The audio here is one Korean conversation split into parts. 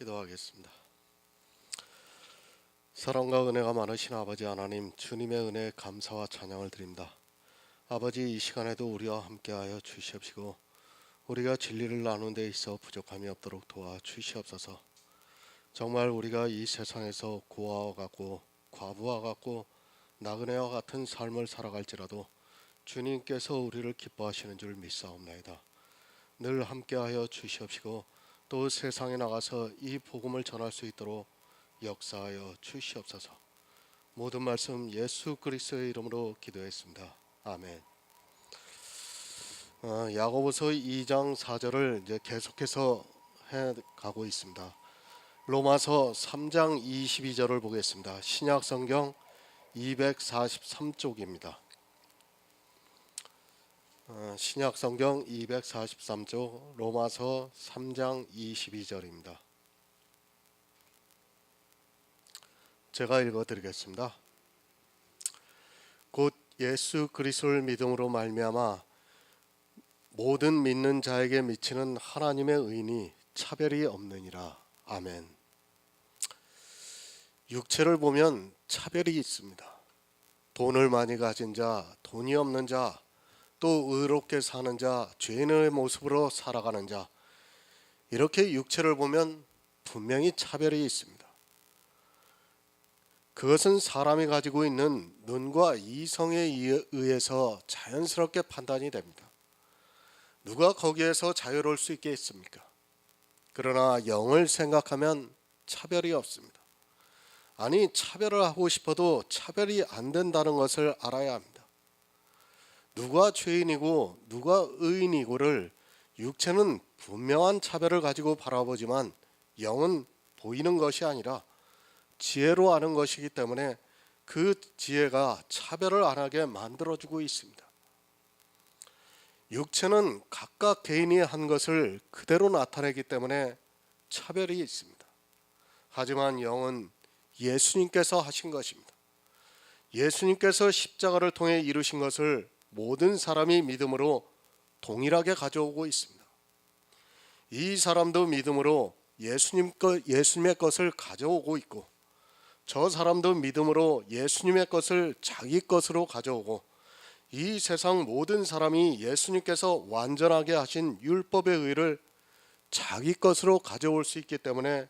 기도하겠습니다. 사랑과 은혜가 많으신 아버지 하나님, 주님의 은혜에 감사와 찬양을 드립니다. 아버지, 이 시간에도 우리와 함께하여 주시옵시고 우리가 진리를 나누는 데 있어 부족함이 없도록 도와주시옵소서. 정말 우리가 이 세상에서 고아와 같고 과부와 같고 나그네와 같은 삶을 살아갈지라도 주님께서 우리를 기뻐하시는 줄 믿사옵나이다. 늘 함께하여 주시옵시고 또 세상에 나가서 이 복음을 전할 수 있도록 역사하여 주시옵소서. 모든 말씀 예수 그리스도의 이름으로 기도했습니다. 아멘. 야고보서 2장 4절을 이제 계속해서 해가고 있습니다. 로마서 3장 22절을 보겠습니다. 신약 성경 243쪽입니다. 신약 성경 243쪽 로마서 3장 22절입니다. 제가 읽어드리겠습니다. 곧 예수 그리스도를 믿음으로 말미암아 모든 믿는 자에게 미치는 하나님의 의인이 차별이 없느니라. 아멘. 육체를 보면 차별이 있습니다. 돈을 많이 가진 자, 돈이 없는 자, 또 의롭게 사는 자, 죄인의 모습으로 살아가는 자, 이렇게 육체를 보면 분명히 차별이 있습니다. 그것은 사람이 가지고 있는 눈과 이성에 의해서 자연스럽게 판단이 됩니다. 누가 거기에서 자유로울 수 있겠습니까? 그러나 영을 생각하면 차별이 없습니다. 아니, 차별을 하고 싶어도 차별이 안 된다는 것을 알아야 합니다. 누가 죄인이고 누가 의인이고를 육체는 분명한 차별을 가지고 바라보지만 영은 보이는 것이 아니라 지혜로 아는 것이기 때문에 그 지혜가 차별을 안 하게 만들어주고 있습니다. 육체는 각각 개인이 한 것을 그대로 나타내기 때문에 차별이 있습니다. 하지만 영은 예수님께서 하신 것입니다. 예수님께서 십자가를 통해 이루신 것을 모든 사람이 믿음으로 동일하게 가져오고 있습니다. 이 사람도 믿음으로 예수님의 것을 가져오고 있고, 저 사람도 믿음으로 예수님의 것을 자기 것으로 가져오고, 이 세상 모든 사람이 예수님께서 완전하게 하신 율법의 의를 자기 것으로 가져올 수 있기 때문에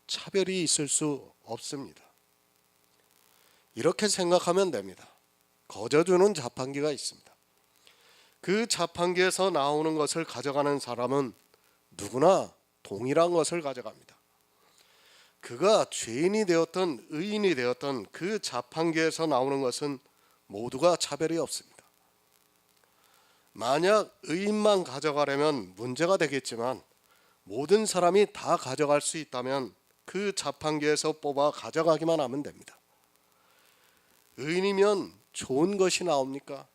차별이 있을 수 없습니다. 이렇게 생각하면 됩니다. 거저주는 자판기가 있습니다. 그 자판기에서 나오는 것을 가져가는 사람은 누구나 동일한 것을 가져갑니다. 그가 죄인이 되었던 의인이 되었던 그 자판기에서 나오는 것은 모두가 차별이 없습니다. 만약 의인만 가져가려면 문제가 되겠지만 모든 사람이 다 가져갈 수 있다면 그 자판기에서 뽑아 가져가기만 하면 됩니다. 의인이면 좋은 것이 나옵니까?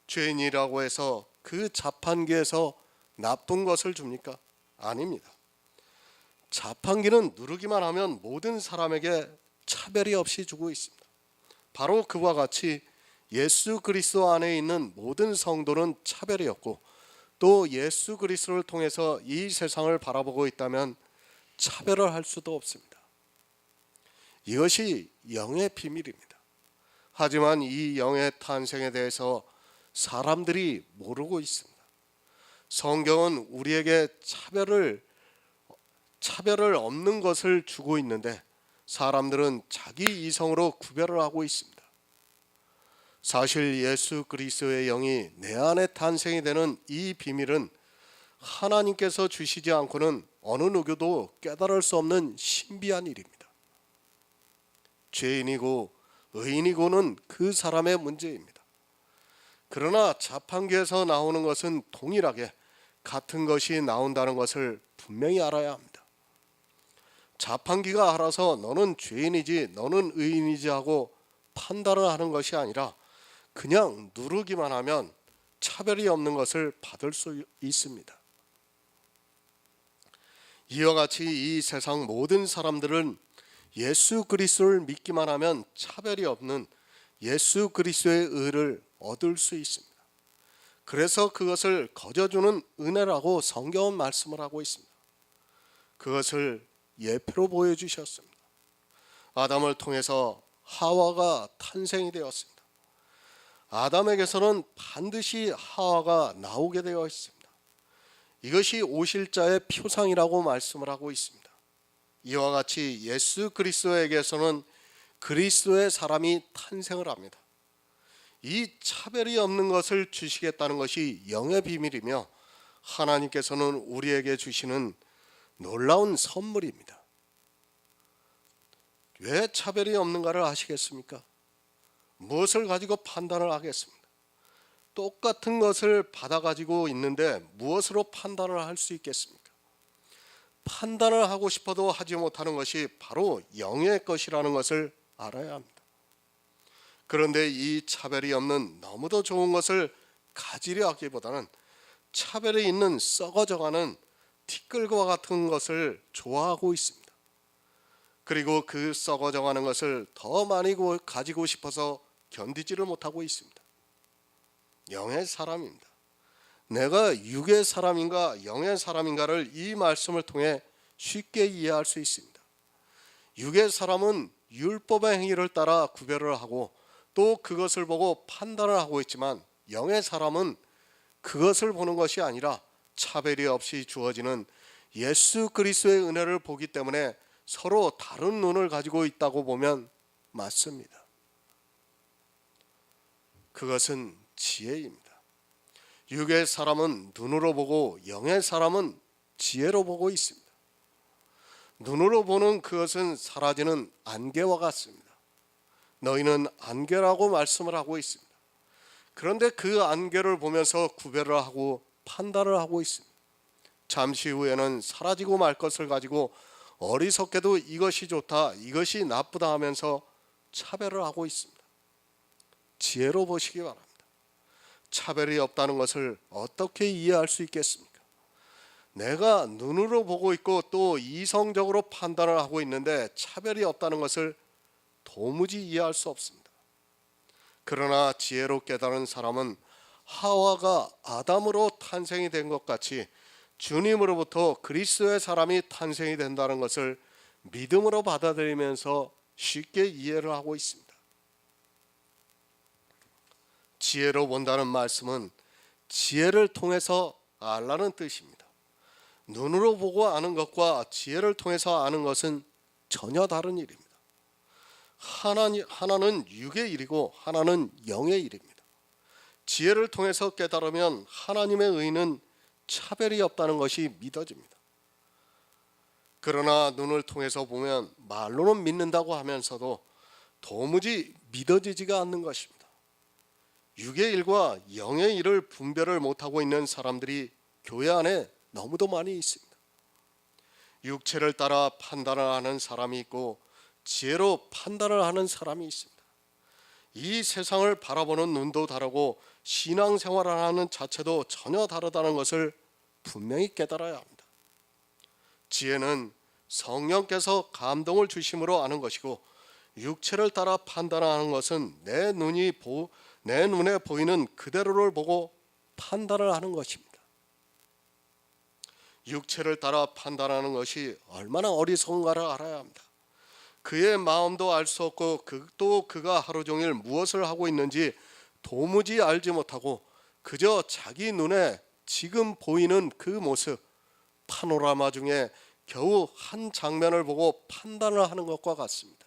죄인이라고 해서 그 자판기에서 나쁜 것을 줍니까? 아닙니다. 자판기는 누르기만 하면 모든 사람에게 차별이 없이 주고 있습니다. 바로 그와 같이 예수 그리스도 안에 있는 모든 성도는 차별이 없고, 또 예수 그리스도를 통해서 이 세상을 바라보고 있다면 차별을 할 수도 없습니다. 이것이 영의 비밀입니다. 하지만 이 영의 탄생에 대해서 사람들이 모르고 있습니다. 성경은 우리에게 차별을 없는 것을 주고 있는데 사람들은 자기 이성으로 구별을 하고 있습니다. 사실 예수 그리스도의 영이 내 안에 탄생이 되는 이 비밀은 하나님께서 주시지 않고는 어느 누구도 깨달을 수 없는 신비한 일입니다. 죄인이고 의인이고는 그 사람의 문제입니다. 그러나 자판기에서 나오는 것은 동일하게 같은 것이 나온다는 것을 분명히 알아야 합니다. 자판기가 알아서 너는 죄인이지 너는 의인이지 하고 판단을 하는 것이 아니라 그냥 누르기만 하면 차별이 없는 것을 받을 수 있습니다. 이와 같이 이 세상 모든 사람들은 예수 그리스도를 믿기만 하면 차별이 없는 예수 그리스도의 의를 얻을 수 있습니다. 그래서 그것을 거저주는 은혜라고 성경은 말씀을 하고 있습니다. 그것을 예표로 보여주셨습니다. 아담을 통해서 하와가 탄생이 되었습니다. 아담에게서는 반드시 하와가 나오게 되어 있습니다. 이것이 오실 자의 표상이라고 말씀을 하고 있습니다. 이와 같이 예수 그리스도에게서는 그리스도의 사람이 탄생을 합니다. 이 차별이 없는 것을 주시겠다는 것이 영의 비밀이며 하나님께서는 우리에게 주시는 놀라운 선물입니다. 왜 차별이 없는가를 아시겠습니까? 무엇을 가지고 판단을 하겠습니까? 똑같은 것을 받아가지고 있는데 무엇으로 판단을 할 수 있겠습니까? 판단을 하고 싶어도 하지 못하는 것이 바로 영의 것이라는 것을 알아야 합니다. 그런데 이 차별이 없는 너무도 좋은 것을 가지려 하기보다는 차별이 있는 썩어져가는 티끌과 같은 것을 좋아하고 있습니다. 그리고 그 썩어져가는 것을 더 많이 가지고 싶어서 견디지를 못하고 있습니다. 영의 사람입니다. 내가 육의 사람인가 영의 사람인가를 이 말씀을 통해 쉽게 이해할 수 있습니다. 육의 사람은 율법의 행위를 따라 구별을 하고 또 그것을 보고 판단을 하고 있지만 영의 사람은 그것을 보는 것이 아니라 차별이 없이 주어지는 예수 그리스도의 은혜를 보기 때문에 서로 다른 눈을 가지고 있다고 보면 맞습니다. 그것은 지혜입니다. 육의 사람은 눈으로 보고 영의 사람은 지혜로 보고 있습니다. 눈으로 보는 그것은 사라지는 안개와 같습니다. 너희는 안개라고 말씀을 하고 있습니다. 그런데 그 안개를 보면서 구별을 하고 판단을 하고 있습니다. 잠시 후에는 사라지고 말 것을 가지고 어리석게도 이것이 좋다, 이것이 나쁘다 하면서 차별을 하고 있습니다. 지혜로 보시기 바랍니다. 차별이 없다는 것을 어떻게 이해할 수 있겠습니까? 내가 눈으로 보고 있고 또 이성적으로 판단을 하고 있는데 차별이 없다는 것을 도무지 이해할 수 없습니다. 그러나 지혜로 깨달은 사람은 하와가 아담으로 탄생이 된 것 같이 주님으로부터 그리스도의 사람이 탄생이 된다는 것을 믿음으로 받아들이면서 쉽게 이해를 하고 있습니다. 지혜로 본다는 말씀은 지혜를 통해서 알라는 뜻입니다. 눈으로 보고 아는 것과 지혜를 통해서 아는 것은 전혀 다른 일입니다. 하나는 육의 일이고 하나는 영의 일입니다. 지혜를 통해서 깨달으면 하나님의 의는 차별이 없다는 것이 믿어집니다. 그러나 눈을 통해서 보면 말로는 믿는다고 하면서도 도무지 믿어지지가 않는 것입니다. 육의 일과 영의 일을 분별을 못하고 있는 사람들이 교회 안에 너무도 많이 있습니다. 육체를 따라 판단을 하는 사람이 있고 지혜로 판단을 하는 사람이 있습니다. 이 세상을 바라보는 눈도 다르고 신앙생활을 하는 자체도 전혀 다르다는 것을 분명히 깨달아야 합니다. 지혜는 성령께서 감동을 주심으로 아는 것이고 육체를 따라 판단하는 것은 내 눈에 보이는 그대로를 보고 판단을 하는 것입니다. 육체를 따라 판단하는 것이 얼마나 어리석은가를 알아야 합니다. 그의 마음도 알 수 없고 또 그가 하루 종일 무엇을 하고 있는지 도무지 알지 못하고 그저 자기 눈에 지금 보이는 그 모습, 파노라마 중에 겨우 한 장면을 보고 판단을 하는 것과 같습니다.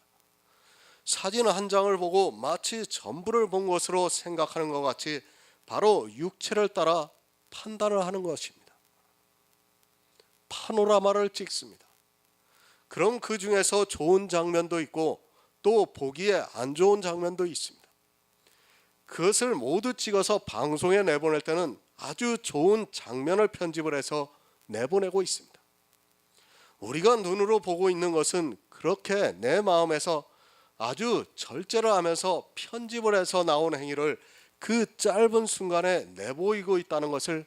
사진 한 장을 보고 마치 전부를 본 것으로 생각하는 것 같이 바로 육체를 따라 판단을 하는 것입니다. 파노라마를 찍습니다. 그럼 그 중에서 좋은 장면도 있고 또 보기에 안 좋은 장면도 있습니다. 그것을 모두 찍어서 방송에 내보낼 때는 아주 좋은 장면을 편집을 해서 내보내고 있습니다. 우리가 눈으로 보고 있는 것은 그렇게 내 마음에서 아주 절제를 하면서 편집을 해서 나온 행위를 그 짧은 순간에 내보이고 있다는 것을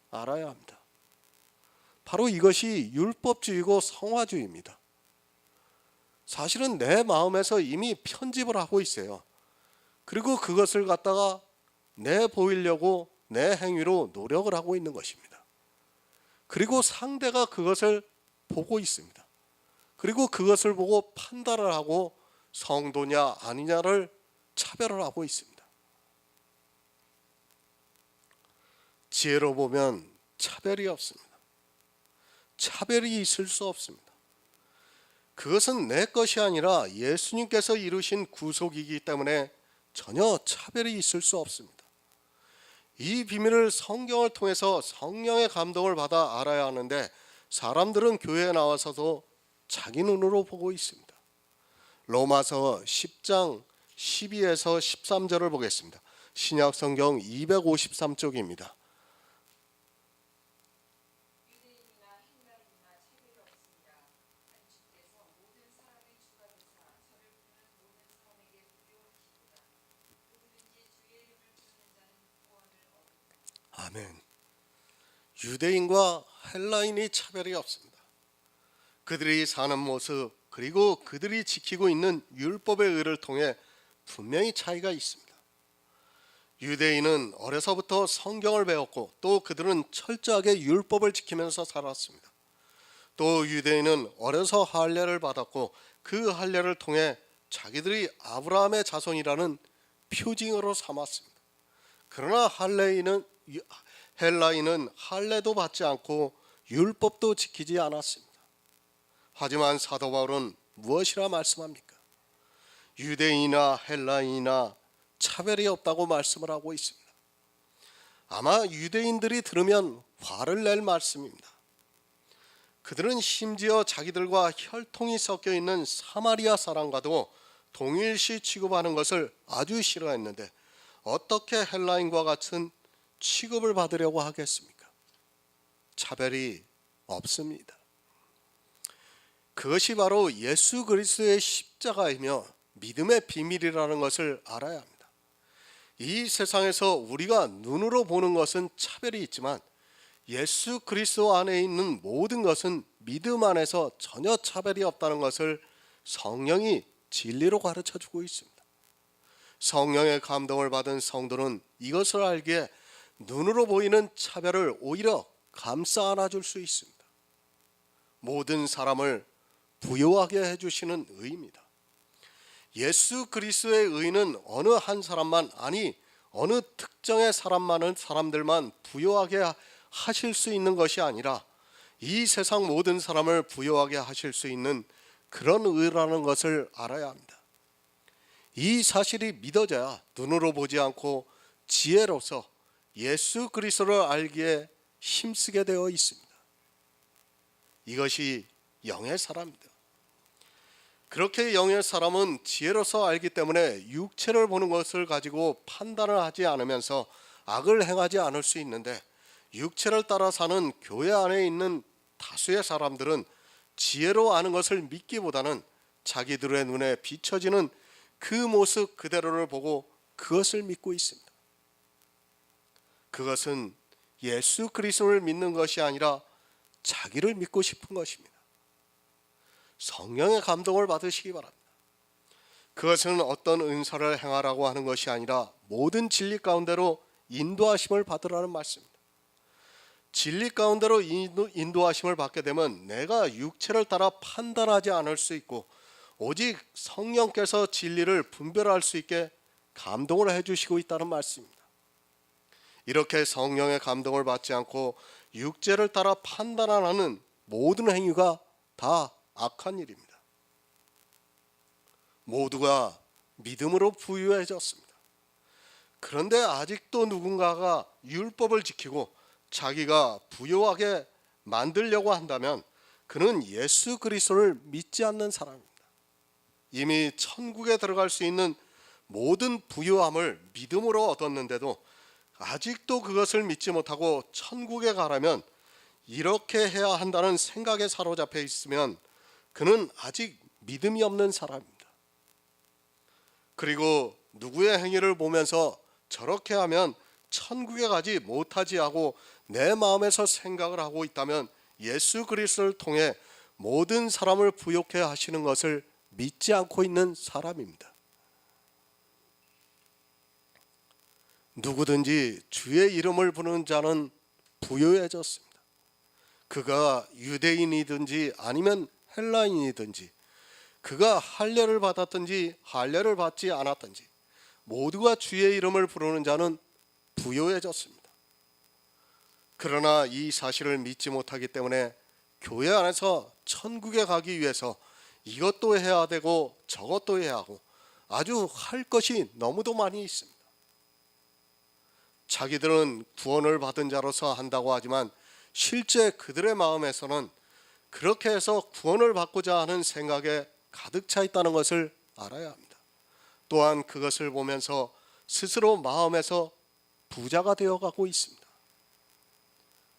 알아야 합니다. 바로 이것이 율법주의고 성화주의입니다. 사실은 내 마음에서 이미 편집을 하고 있어요. 그리고 그것을 갖다가 내보이려고 내 행위로 노력을 하고 있는 것입니다. 그리고 상대가 그것을 보고 있습니다. 그리고 그것을 보고 판단을 하고 성도냐 아니냐를 차별을 하고 있습니다. 지혜로 보면 차별이 없습니다. 차별이 있을 수 없습니다. 그것은 내 것이 아니라 예수님께서 이루신 구속이기 때문에 전혀 차별이 있을 수 없습니다. 이 비밀을 성경을 통해서 성령의 감동을 받아 알아야 하는데 사람들은 교회에 나와서도 자기 눈으로 보고 있습니다. 로마서 10장 12에서 13절을 보겠습니다. 신약 성경 253쪽입니다. 아멘. 유대인과 헬라인이 차별이 없습니다. 그들이 사는 모습 그리고 그들이 지키고 있는 율법의 의를 통해 분명히 차이가 있습니다. 유대인은 어려서부터 성경을 배웠고 또 그들은 철저하게 율법을 지키면서 살았습니다. 또 유대인은 어려서 할례를 받았고 그 할례를 통해 자기들이 아브라함의 자손이라는 표징으로 삼았습니다. 그러나 헬라인은 할례도 받지 않고 율법도 지키지 않았습니다. 하지만 사도 바울은 무엇이라 말씀합니까? 유대인이나 헬라인이나 차별이 없다고 말씀을 하고 있습니다. 아마 유대인들이 들으면 화를 낼 말씀입니다. 그들은 심지어 자기들과 혈통이 섞여 있는 사마리아 사람과도 동일시 취급하는 것을 아주 싫어했는데 어떻게 헬라인과 같은 취급을 받으려고 하겠습니까? 차별이 없습니다. 그것이 바로 예수 그리스도의 십자가이며 믿음의 비밀이라는 것을 알아야 합니다. 이 세상에서 우리가 눈으로 보는 것은 차별이 있지만 예수 그리스도 안에 있는 모든 것은 믿음 안에서 전혀 차별이 없다는 것을 성령이 진리로 가르쳐주고 있습니다. 성령의 감동을 받은 성도는 이것을 알기에 눈으로 보이는 차별을 오히려 감싸 안아줄 수 있습니다. 모든 사람을 부요하게 해주시는 의입니다. 예수 그리스도의 의는 어느 한 사람만 아니 어느 특정의 사람들만 부요하게 하실 수 있는 것이 아니라 이 세상 모든 사람을 부요하게 하실 수 있는 그런 의라는 것을 알아야 합니다. 이 사실이 믿어져야 눈으로 보지 않고 지혜로서 예수 그리스도를 알기에 힘쓰게 되어 있습니다. 이것이 영의 사람입니다. 그렇게 영의 사람은 지혜로서 알기 때문에 육체를 보는 것을 가지고 판단을 하지 않으면서 악을 행하지 않을 수 있는데 육체를 따라 사는 교회 안에 있는 다수의 사람들은 지혜로 아는 것을 믿기보다는 자기들의 눈에 비춰지는 그 모습 그대로를 보고 그것을 믿고 있습니다. 그것은 예수 그리스도를 믿는 것이 아니라 자기를 믿고 싶은 것입니다. 성령의 감동을 받으시기 바랍니다. 그것은 어떤 은사를 행하라고 하는 것이 아니라 모든 진리 가운데로 인도하심을 받으라는 말씀입니다. 진리 가운데로 인도하심을 받게 되면 내가 육체를 따라 판단하지 않을 수 있고 오직 성령께서 진리를 분별할 수 있게 감동을 해주시고 있다는 말씀입니다. 이렇게 성령의 감동을 받지 않고 육체를 따라 판단하는 모든 행위가 다 악한 일입니다. 모두가 믿음으로 부유해졌습니다. 그런데 아직도 누군가가 율법을 지키고 자기가 부유하게 만들려고 한다면 그는 예수 그리스도를 믿지 않는 사람입니다. 이미 천국에 들어갈 수 있는 모든 부유함을 믿음으로 얻었는데도 아직도 그것을 믿지 못하고 천국에 가려면 이렇게 해야 한다는 생각에 사로잡혀 있으면 그는 아직 믿음이 없는 사람입니다. 그리고 누구의 행위를 보면서 저렇게 하면 천국에 가지 못하지 하고 내 마음에서 생각을 하고 있다면 예수 그리스도를 통해 모든 사람을 부욕해 하시는 것을 믿지 않고 있는 사람입니다. 누구든지 주의 이름을 부르는 자는 부유해졌습니다. 그가 유대인이든지 아니면 헬라인이든지 그가 할례를 받았든지 할례를 받지 않았든지 모두가 주의 이름을 부르는 자는 부요해졌습니다. 그러나 이 사실을 믿지 못하기 때문에 교회 안에서 천국에 가기 위해서 이것도 해야 되고 저것도 해야 하고 아주 할 것이 너무도 많이 있습니다. 자기들은 구원을 받은 자로서 한다고 하지만 실제 그들의 마음에서는 그렇게 해서 구원을 받고자 하는 생각에 가득 차 있다는 것을 알아야 합니다. 또한 그것을 보면서 스스로 마음에서 부자가 되어가고 있습니다.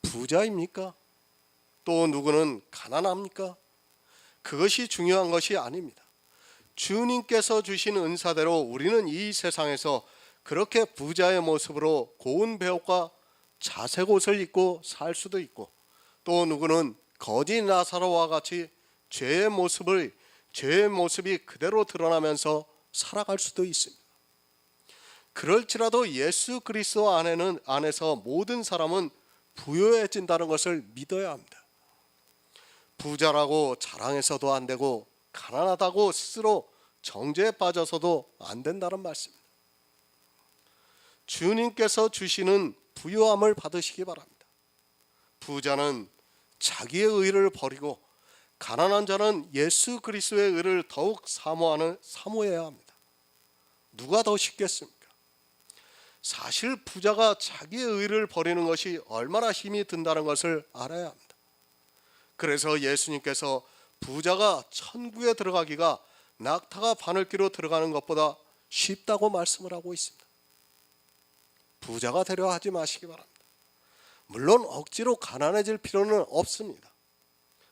부자입니까? 또 누구는 가난합니까? 그것이 중요한 것이 아닙니다. 주님께서 주신 은사대로 우리는 이 세상에서 그렇게 부자의 모습으로 고운 배옷과 자색 옷을 입고 살 수도 있고, 또 누구는 거지 나사로와 같이 죄의 모습이 그대로 드러나면서 살아갈 수도 있습니다. 그럴지라도 예수 그리스도 안에서 모든 사람은 부유해진다는 것을 믿어야 합니다. 부자라고 자랑해서도 안 되고 가난하다고 스스로 정죄에 빠져서도 안 된다는 말씀입니다. 주님께서 주시는 부유함을 받으시기 바랍니다. 부자는 자기의 의를 버리고 가난한 자는 예수 그리스도의 의를 더욱 사모해야 합니다. 누가 더 쉽겠습니까? 사실 부자가 자기의 의를 버리는 것이 얼마나 힘이 든다는 것을 알아야 합니다. 그래서 예수님께서 부자가 천국에 들어가기가 낙타가 바늘귀로 들어가는 것보다 쉽다고 말씀을 하고 있습니다. 부자가 되려 하지 마시기 바랍니다. 물론 억지로 가난해질 필요는 없습니다.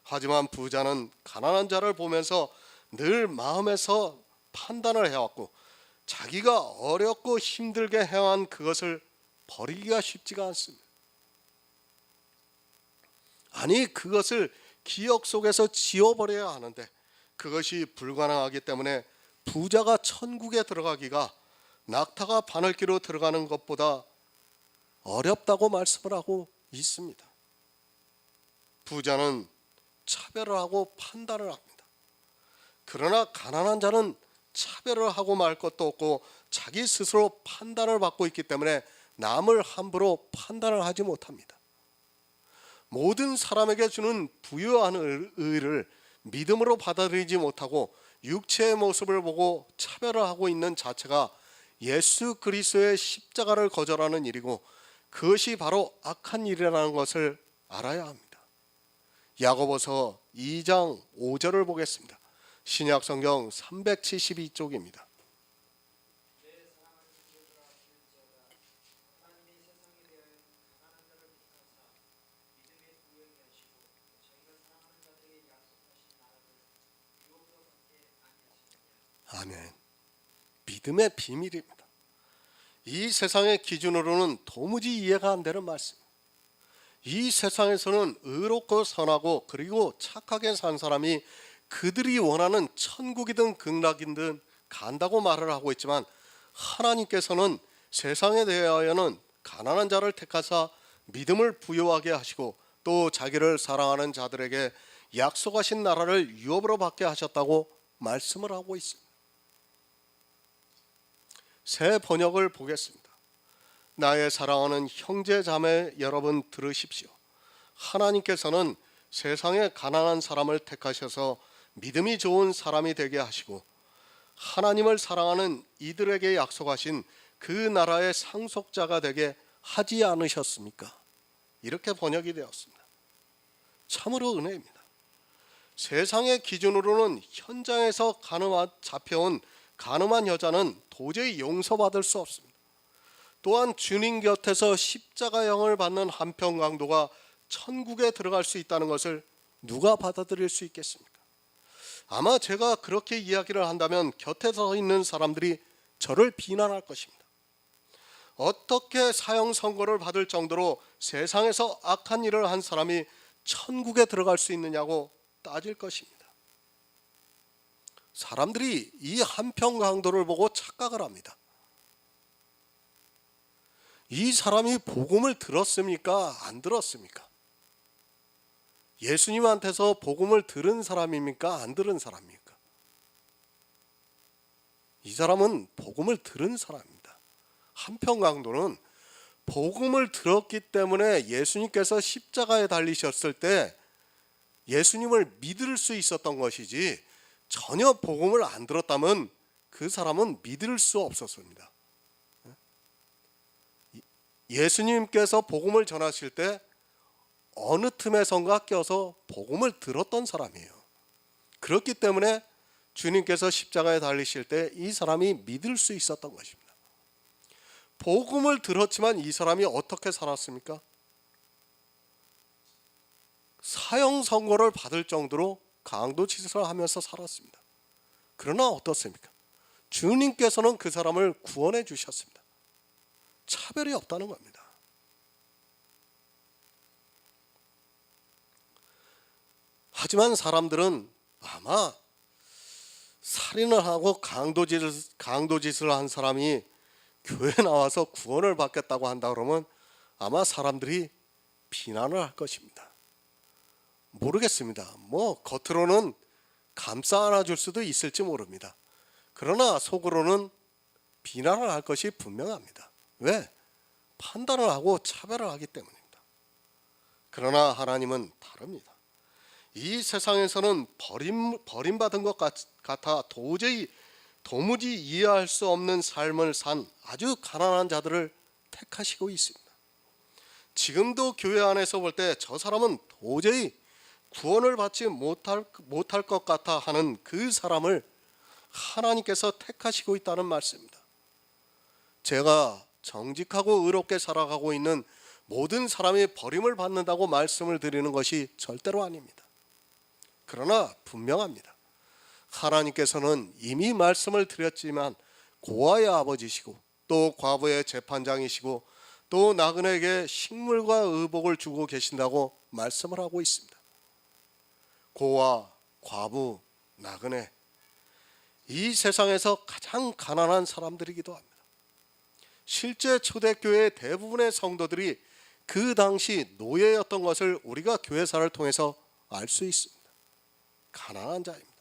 하지만 부자는 가난한 자를 보면서 늘 마음에서 판단을 해왔고 자기가 어렵고 힘들게 해온 그것을 버리기가 쉽지가 않습니다. 아니, 그것을 기억 속에서 지워버려야 하는데 그것이 불가능하기 때문에 부자가 천국에 들어가기가 낙타가 바늘귀로 들어가는 것보다 어렵다고 말씀을 하고 있습니다. 부자는 차별을 하고 판단을 합니다. 그러나 가난한 자는 차별을 하고 말 것도 없고 자기 스스로 판단을 받고 있기 때문에 남을 함부로 판단을 하지 못합니다. 모든 사람에게 주는 부유한 의를 믿음으로 받아들이지 못하고 육체의 모습을 보고 차별을 하고 있는 자체가 예수 그리스도의 십자가를 거절하는 일이고 그것이 바로 악한 일이라는 것을 알아야 합니다. 야고보서 2장 5절을 보겠습니다. 신약 성경 372쪽입니다. 아멘. 믿음의 비밀입니다. 이 세상의 기준으로는 도무지 이해가 안 되는 말씀. 이 세상에서는 의롭고 선하고 그리고 착하게 산 사람이 그들이 원하는 천국이든 극락이든 간다고 말을 하고 있지만 하나님께서는 세상에 대하여는 가난한 자를 택하사 믿음을 부여하게 하시고 또 자기를 사랑하는 자들에게 약속하신 나라를 유업으로 받게 하셨다고 말씀을 하고 있습니다. 새 번역을 보겠습니다. 나의 사랑하는 형제 자매 여러분 들으십시오. 하나님께서는 세상에 가난한 사람을 택하셔서 믿음이 좋은 사람이 되게 하시고 하나님을 사랑하는 이들에게 약속하신 그 나라의 상속자가 되게 하지 않으셨습니까? 이렇게 번역이 되었습니다. 참으로 은혜입니다. 세상의 기준으로는 현장에서 잡혀온 가늠한 여자는 도저히 용서받을 수 없습니다. 또한 주님 곁에서 십자가형을 받는 한평 강도가 천국에 들어갈 수 있다는 것을 누가 받아들일 수 있겠습니까? 아마 제가 그렇게 이야기를 한다면 곁에 서 있는 사람들이 저를 비난할 것입니다. 어떻게 사형 선고를 받을 정도로 세상에서 악한 일을 한 사람이 천국에 들어갈 수 있느냐고 따질 것입니다. 사람들이 이 한평 강도를 보고 착각을 합니다. 이 사람이 복음을 들었습니까? 안 들었습니까? 예수님한테서 복음을 들은 사람입니까? 안 들은 사람입니까? 이 사람은 복음을 들은 사람입니다. 한편 강도는 복음을 들었기 때문에 예수님께서 십자가에 달리셨을 때 예수님을 믿을 수 있었던 것이지, 전혀 복음을 안 들었다면 그 사람은 믿을 수 없었습니다. 예수님께서 복음을 전하실 때 어느 틈에선가 껴서 복음을 들었던 사람이에요. 그렇기 때문에 주님께서 십자가에 달리실 때 이 사람이 믿을 수 있었던 것입니다. 복음을 들었지만 이 사람이 어떻게 살았습니까? 사형 선고를 받을 정도로 강도짓을 하면서 살았습니다. 그러나 어떻습니까? 주님께서는 그 사람을 구원해 주셨습니다. 차별이 없다는 겁니다. 하지만 사람들은 아마 살인을 하고 강도짓을 한 사람이 교회 나와서 구원을 받겠다고 한다 그러면 아마 사람들이 비난을 할 것입니다. 모르겠습니다. 겉으로는 감싸 안아줄 수도 있을지 모릅니다. 그러나 속으로는 비난을 할 것이 분명합니다. 왜? 판단을 하고 차별을 하기 때문입니다. 그러나 하나님은 다릅니다. 이 세상에서는 버림받은 것 같아 도무지 이해할 수 없는 삶을 산 아주 가난한 자들을 택하시고 있습니다. 지금도 교회 안에서 볼 때 저 사람은 도저히 구원을 받지 못할 것 같아 하는 그 사람을 하나님께서 택하시고 있다는 말씀입니다. 제가 정직하고 의롭게 살아가고 있는 모든 사람이 버림을 받는다고 말씀을 드리는 것이 절대로 아닙니다. 그러나 분명합니다. 하나님께서는 이미 말씀을 드렸지만 고아의 아버지시고 또 과부의 재판장이시고 또 나그네에게 식물과 의복을 주고 계신다고 말씀을 하고 있습니다. 고아, 과부, 나그네, 이 세상에서 가장 가난한 사람들이기도 합니다. 실제 초대교회 대부분의 성도들이 그 당시 노예였던 것을 우리가 교회사를 통해서 알 수 있습니다. 가난한 자입니다.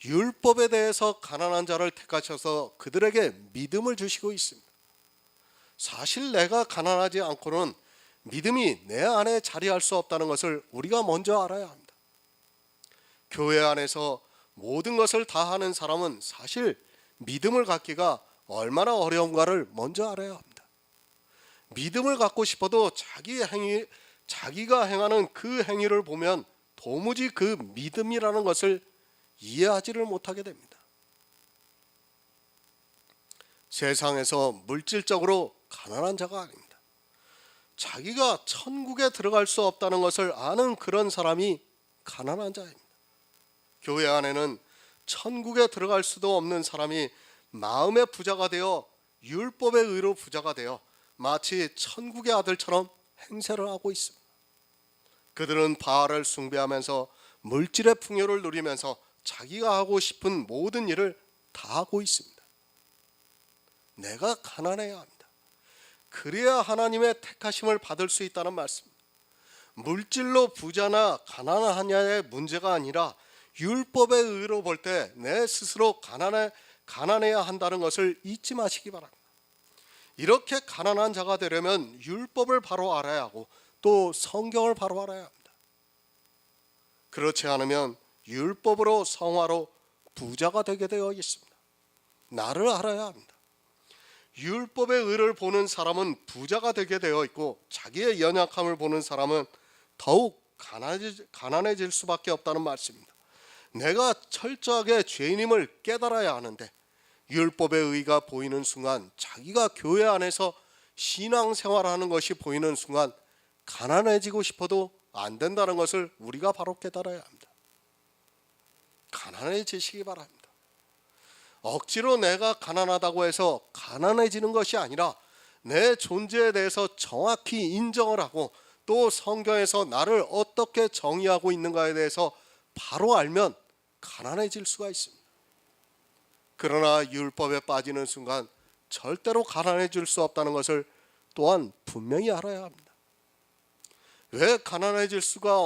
율법에 대해서 가난한 자를 택하셔서 그들에게 믿음을 주시고 있습니다. 사실 내가 가난하지 않고는 믿음이 내 안에 자리할 수 없다는 것을 우리가 먼저 알아야 합니다. 교회 안에서 모든 것을 다 하는 사람은 사실 믿음을 갖기가 얼마나 어려운가를 먼저 알아야 합니다. 믿음을 갖고 싶어도 자기가 행하는 그 행위를 보면 도무지 그 믿음이라는 것을 이해하지를 못하게 됩니다. 세상에서 물질적으로 가난한 자가 아닙니다. 자기가 천국에 들어갈 수 없다는 것을 아는 그런 사람이 가난한 자입니다. 교회 안에는 천국에 들어갈 수도 없는 사람이 마음의 부자가 되어 율법의 의로 부자가 되어 마치 천국의 아들처럼 행세를 하고 있습니다. 그들은 바알을 숭배하면서 물질의 풍요를 누리면서 자기가 하고 싶은 모든 일을 다 하고 있습니다. 내가 가난해야 합니다. 그래야 하나님의 택하심을 받을 수 있다는 말씀입니다. 물질로 부자나 가난하냐의 문제가 아니라 율법의 의로 볼 때 내 스스로 가난해야 한다는 것을 잊지 마시기 바랍니다. 이렇게 가난한 자가 되려면 율법을 바로 알아야 하고 또 성경을 바로 알아야 합니다. 그렇지 않으면 율법으로 성화로 부자가 되게 되어 있습니다. 나를 알아야 합니다. 율법의 의를 보는 사람은 부자가 되게 되어 있고 자기의 연약함을 보는 사람은 더욱 가난해질 수밖에 없다는 말씀입니다. 내가 철저하게 죄인임을 깨달아야 하는데 율법의 의가 보이는 순간, 자기가 교회 안에서 신앙생활하는 것이 보이는 순간 가난해지고 싶어도 안 된다는 것을 우리가 바로 깨달아야 합니다. 가난해지시기 바랍니다. 억지로 내가 가난하다고 해서 가난해지는 것이 아니라 내 존재에 대해서 정확히 인정을 하고 또 성경에서 나를 어떻게 정의하고 있는가에 대해서 바로 알면 가난해질 수가 있습니다. 그러나 율법에 빠지는 순간 절대로 가난해질 수 없다는 것을 또한 분명히 알아야 합니다. 왜 가난해질 수가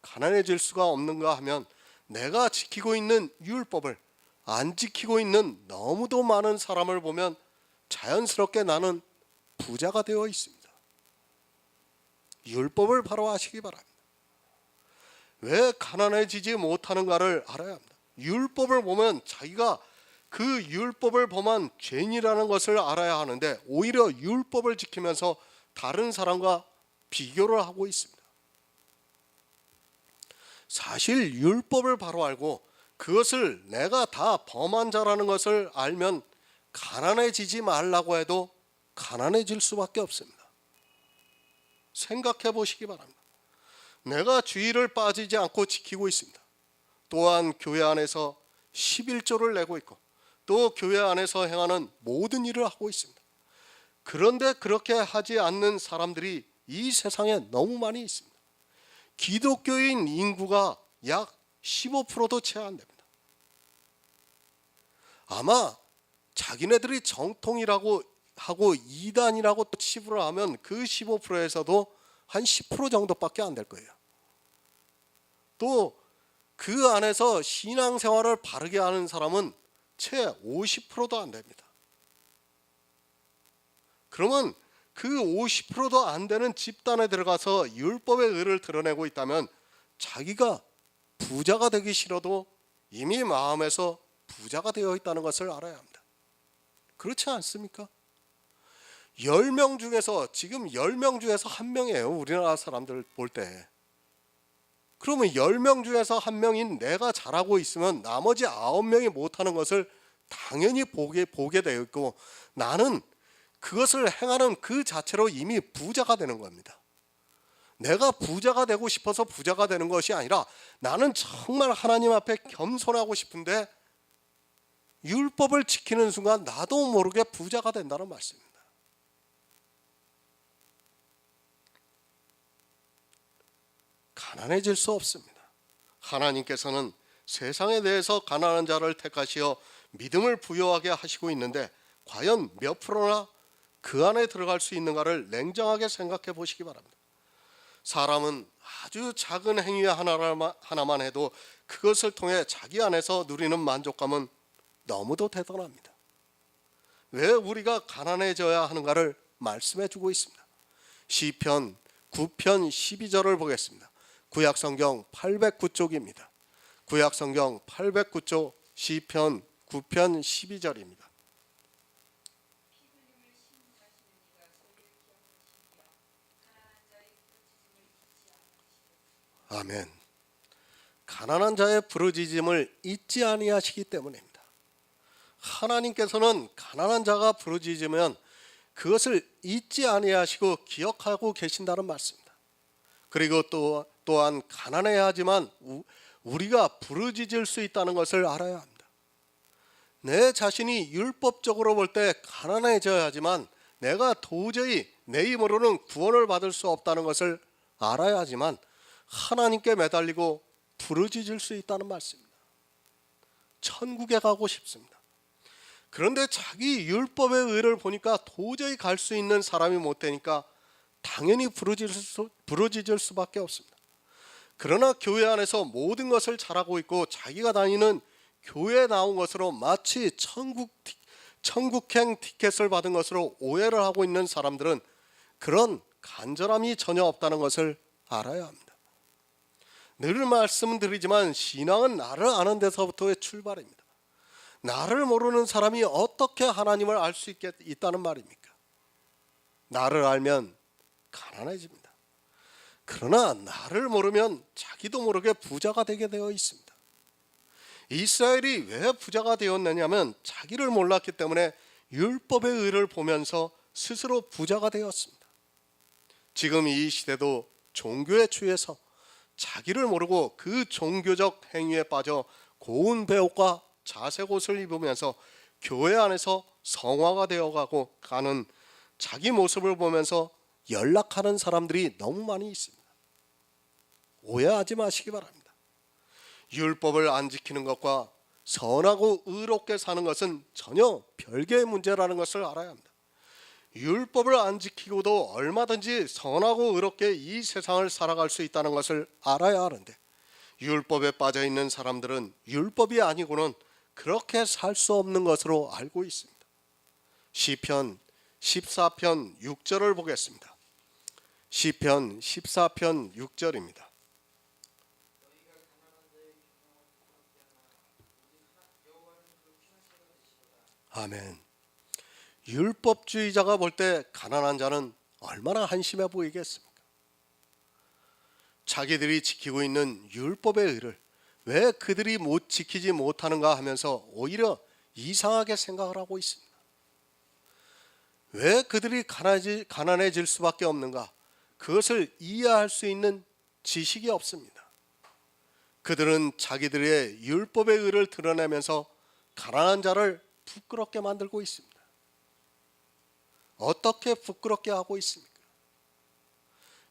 가난해질 수가 없는가 하면 내가 지키고 있는 율법을 안 지키고 있는 너무도 많은 사람을 보면 자연스럽게 나는 부자가 되어 있습니다. 율법을 바로 아시기 바랍니다. 왜 가난해지지 못하는가를 알아야 합니다. 율법을 보면 자기가 그 율법을 범한 죄인이라는 것을 알아야 하는데 오히려 율법을 지키면서 다른 사람과 비교를 하고 있습니다. 사실 율법을 바로 알고 그것을 내가 다 범한 자라는 것을 알면 가난해지지 말라고 해도 가난해질 수밖에 없습니다. 생각해 보시기 바랍니다. 내가 주의를 빠지지 않고 지키고 있습니다. 또한 교회 안에서 11조를 내고 있고 또 교회 안에서 행하는 모든 일을 하고 있습니다. 그런데 그렇게 하지 않는 사람들이 이 세상에 너무 많이 있습니다. 기독교인 인구가 약 15%도 채 안 됩니다. 아마 자기네들이 정통이라고 하고 이단이라고 치부를 하면 그 15%에서도 한 10% 정도밖에 안 될 거예요. 또 그 안에서 신앙생활을 바르게 하는 사람은 채 50%도 안 됩니다. 그러면 그 50%도 안 되는 집단에 들어가서 율법의 의를 드러내고 있다면 자기가 부자가 되기 싫어도 이미 마음에서 부자가 되어 있다는 것을 알아야 합니다. 그렇지 않습니까? 10명 중에서 지금 10명 중에서 1명이에요. 우리나라 사람들 볼 때. 그러면 10명 중에서 1명인 내가 잘하고 있으면 나머지 9명이 못하는 것을 당연히 보게 되어 있고 나는 그것을 행하는 그 자체로 이미 부자가 되는 겁니다. 내가 부자가 되고 싶어서 부자가 되는 것이 아니라 나는 정말 하나님 앞에 겸손하고 싶은데 율법을 지키는 순간 나도 모르게 부자가 된다는 말씀입니다. 가난해질 수 없습니다. 하나님께서는 세상에 대해서 가난한 자를 택하시어 믿음을 부여하게 하시고 있는데 과연 몇 프로나 그 안에 들어갈 수 있는가를 냉정하게 생각해 보시기 바랍니다. 사람은 아주 작은 행위 하나만 해도 그것을 통해 자기 안에서 누리는 만족감은 너무도 대단합니다. 왜 우리가 가난해져야 하는가를 말씀해 주고 있습니다. 시편 9편 12절을 보겠습니다. 구약성경 809쪽입니다. 구약성경 809쪽 시편 9편 12절입니다. 아멘. 가난한 자의 부르짖음을 잊지 아니하시기 때문입니다. 하나님께서는 가난한 자가 부르짖으면 그것을 잊지 아니하시고 기억하고 계신다는 말씀입니다. 그리고 또한 가난해야 하지만 우리가 부르짖을 수 있다는 것을 알아야 합니다. 내 자신이 율법적으로 볼 때 가난해져야 하지만 내가 도저히 내 힘으로는 구원을 받을 수 없다는 것을 알아야 하지만 하나님께 매달리고 부르짖을 수 있다는 말씀입니다. 천국에 가고 싶습니다. 그런데 자기 율법의 의를 보니까 도저히 갈 수 있는 사람이 못 되니까 당연히 부르짖을 수밖에 없습니다. 그러나 교회 안에서 모든 것을 잘하고 있고 자기가 다니는 교회에 나온 것으로 마치 천국행 티켓을 받은 것으로 오해를 하고 있는 사람들은 그런 간절함이 전혀 없다는 것을 알아야 합니다. 늘 말씀드리지만 신앙은 나를 아는 데서부터의 출발입니다. 나를 모르는 사람이 어떻게 하나님을 알 수 있다는 말입니까? 나를 알면 가난해집니다. 그러나 나를 모르면 자기도 모르게 부자가 되게 되어 있습니다. 이스라엘이 왜 부자가 되었느냐면 자기를 몰랐기 때문에 율법의 의를 보면서 스스로 부자가 되었습니다. 지금 이 시대도 종교에 취해서 자기를 모르고 그 종교적 행위에 빠져 고운 배옷과 자색 옷을 입으면서 교회 안에서 성화가 되어가고 가는 자기 모습을 보면서 연락하는 사람들이 너무 많이 있습니다. 오해하지 마시기 바랍니다. 율법을 안 지키는 것과 선하고 의롭게 사는 것은 전혀 별개의 문제라는 것을 알아야 합니다. 율법을 안 지키고도 얼마든지 선하고 의롭게 이 세상을 살아갈 수 있다는 것을 알아야 하는데, 율법에 빠져 있는 사람들은 율법이 아니고는 그렇게 살 수 없는 것으로 알고 있습니다. 시편 14편 6절을 보겠습니다. 시편 14편 6절입니다. 아멘. 율법주의자가 볼 때 가난한 자는 얼마나 한심해 보이겠습니까? 자기들이 지키고 있는 율법의 의를 왜 그들이 못 지키지 못하는가 하면서 오히려 이상하게 생각을 하고 있습니다. 왜 그들이 가난해질 수밖에 없는가? 그것을 이해할 수 있는 지식이 없습니다. 그들은 자기들의 율법의 의를 드러내면서 가난한 자를 부끄럽게 만들고 있습니다. 어떻게 부끄럽게 하고 있습니까?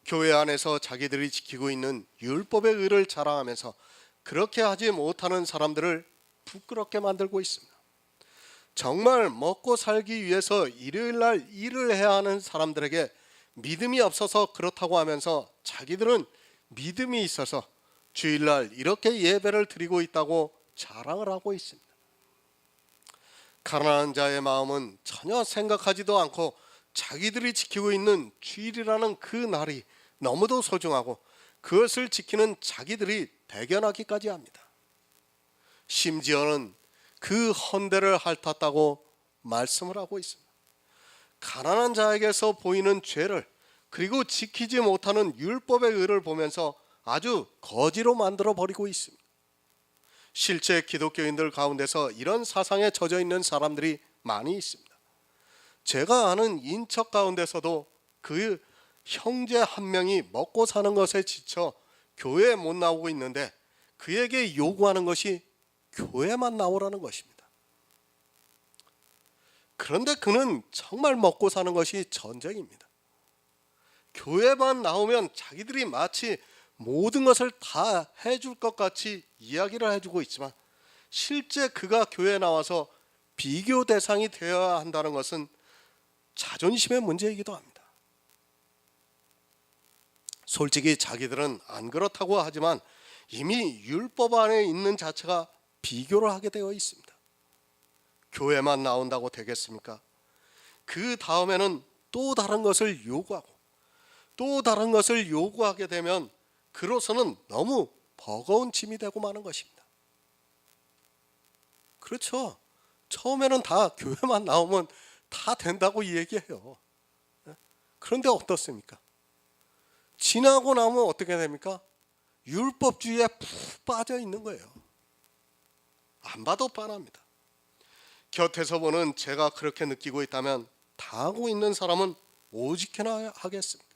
교회 안에서 자기들이 지키고 있는 율법의 의를 자랑하면서 그렇게 하지 못하는 사람들을 부끄럽게 만들고 있습니다. 정말 먹고 살기 위해서 일요일 날 일을 해야 하는 사람들에게 믿음이 없어서 그렇다고 하면서 자기들은 믿음이 있어서 주일날 이렇게 예배를 드리고 있다고 자랑을 하고 있습니다. 가난한 자의 마음은 전혀 생각하지도 않고 자기들이 지키고 있는 주일이라는 그 날이 너무도 소중하고 그것을 지키는 자기들이 대견하기까지 합니다. 심지어는 그 헌대를 핥았다고 말씀을 하고 있습니다. 가난한 자에게서 보이는 죄를 그리고 지키지 못하는 율법의 의를 보면서 아주 거지로 만들어 버리고 있습니다. 실제 기독교인들 가운데서 이런 사상에 젖어 있는 사람들이 많이 있습니다. 제가 아는 인척 가운데서도 그 형제 한 명이 먹고 사는 것에 지쳐 교회에 못 나오고 있는데 그에게 요구하는 것이 교회만 나오라는 것입니다. 그런데 그는 정말 먹고 사는 것이 전쟁입니다. 교회만 나오면 자기들이 마치 모든 것을 다 해줄 것 같이 이야기를 해주고 있지만 실제 그가 교회에 나와서 비교 대상이 되어야 한다는 것은 자존심의 문제이기도 합니다. 솔직히 자기들은 안 그렇다고 하지만 이미 율법 안에 있는 자체가 비교를 하게 되어 있습니다. 교회만 나온다고 되겠습니까? 그 다음에는 또 다른 것을 요구하고 또 다른 것을 요구하게 되면 그로서는 너무 버거운 짐이 되고 마는 것입니다. 그렇죠. 처음에는 다 교회만 나오면 다 된다고 얘기해요. 그런데 어떻습니까? 지나고 나면 어떻게 됩니까? 율법주의에 푹 빠져 있는 거예요. 안 봐도 뻔합니다. 곁에서 보는 제가 그렇게 느끼고 있다면 다 하고 있는 사람은 오직해나 하겠습니까?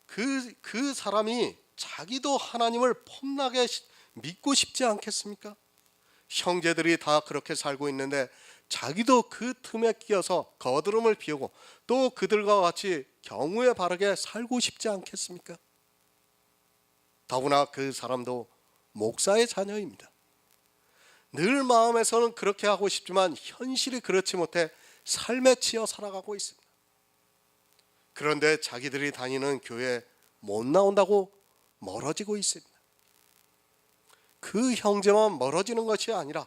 그 사람이 자기도 하나님을 폼나게 믿고 싶지 않겠습니까? 형제들이 다 그렇게 살고 있는데 자기도 그 틈에 끼어서 거드름을 피우고 또 그들과 같이 경우에 바르게 살고 싶지 않겠습니까? 더구나 그 사람도 목사의 자녀입니다. 늘 마음에서는 그렇게 하고 싶지만 현실이 그렇지 못해 삶에 치여 살아가고 있습니다. 그런데 자기들이 다니는 교회에 못 나온다고 멀어지고 있습니다. 그 형제만 멀어지는 것이 아니라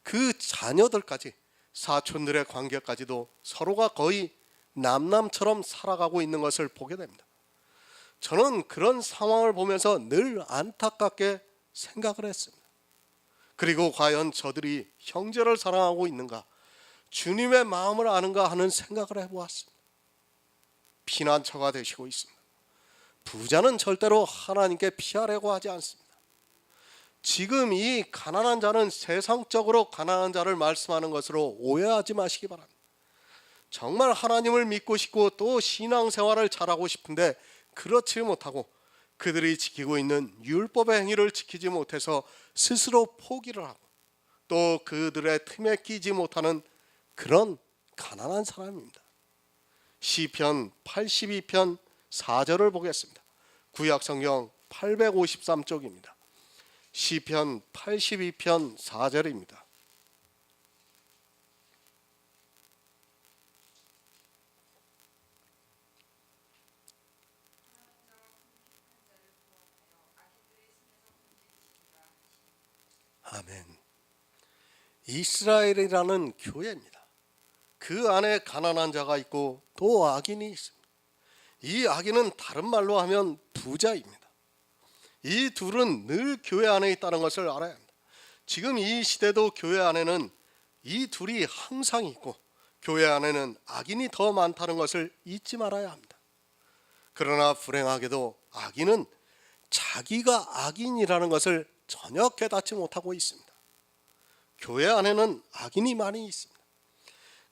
그 자녀들까지 사촌들의 관계까지도 서로가 거의 남남처럼 살아가고 있는 것을 보게 됩니다. 저는 그런 상황을 보면서 늘 안타깝게 생각을 했습니다. 그리고 과연 저들이 형제를 사랑하고 있는가, 주님의 마음을 아는가 하는 생각을 해보았습니다. 피난처가 되시고 있습니다. 부자는 절대로 하나님께 피하려고 하지 않습니다. 지금 이 가난한 자는 세상적으로 가난한 자를 말씀하는 것으로 오해하지 마시기 바랍니다. 정말 하나님을 믿고 싶고 또 신앙생활을 잘하고 싶은데 그렇지 못하고 그들이 지키고 있는 율법의 행위를 지키지 못해서 스스로 포기를 하고 또 그들의 틈에 끼지 못하는 그런 가난한 사람입니다. 시편 82편 4절을 보겠습니다. 구약성경 853쪽입니다. 시편 82편 4절입니다. 아멘. 이스라엘이라는 교회입니다. 그 안에 가난한 자가 있고 또 악인이 있습니다. 이 악인은 다른 말로 하면 부자입니다. 이 둘은 늘 교회 안에 있다는 것을 알아야 합니다. 지금 이 시대도 교회 안에는 이 둘이 항상 있고 교회 안에는 악인이 더 많다는 것을 잊지 말아야 합니다. 그러나 불행하게도 악인은 자기가 악인이라는 것을 전혀 깨닫지 못하고 있습니다. 교회 안에는 악인이 많이 있습니다.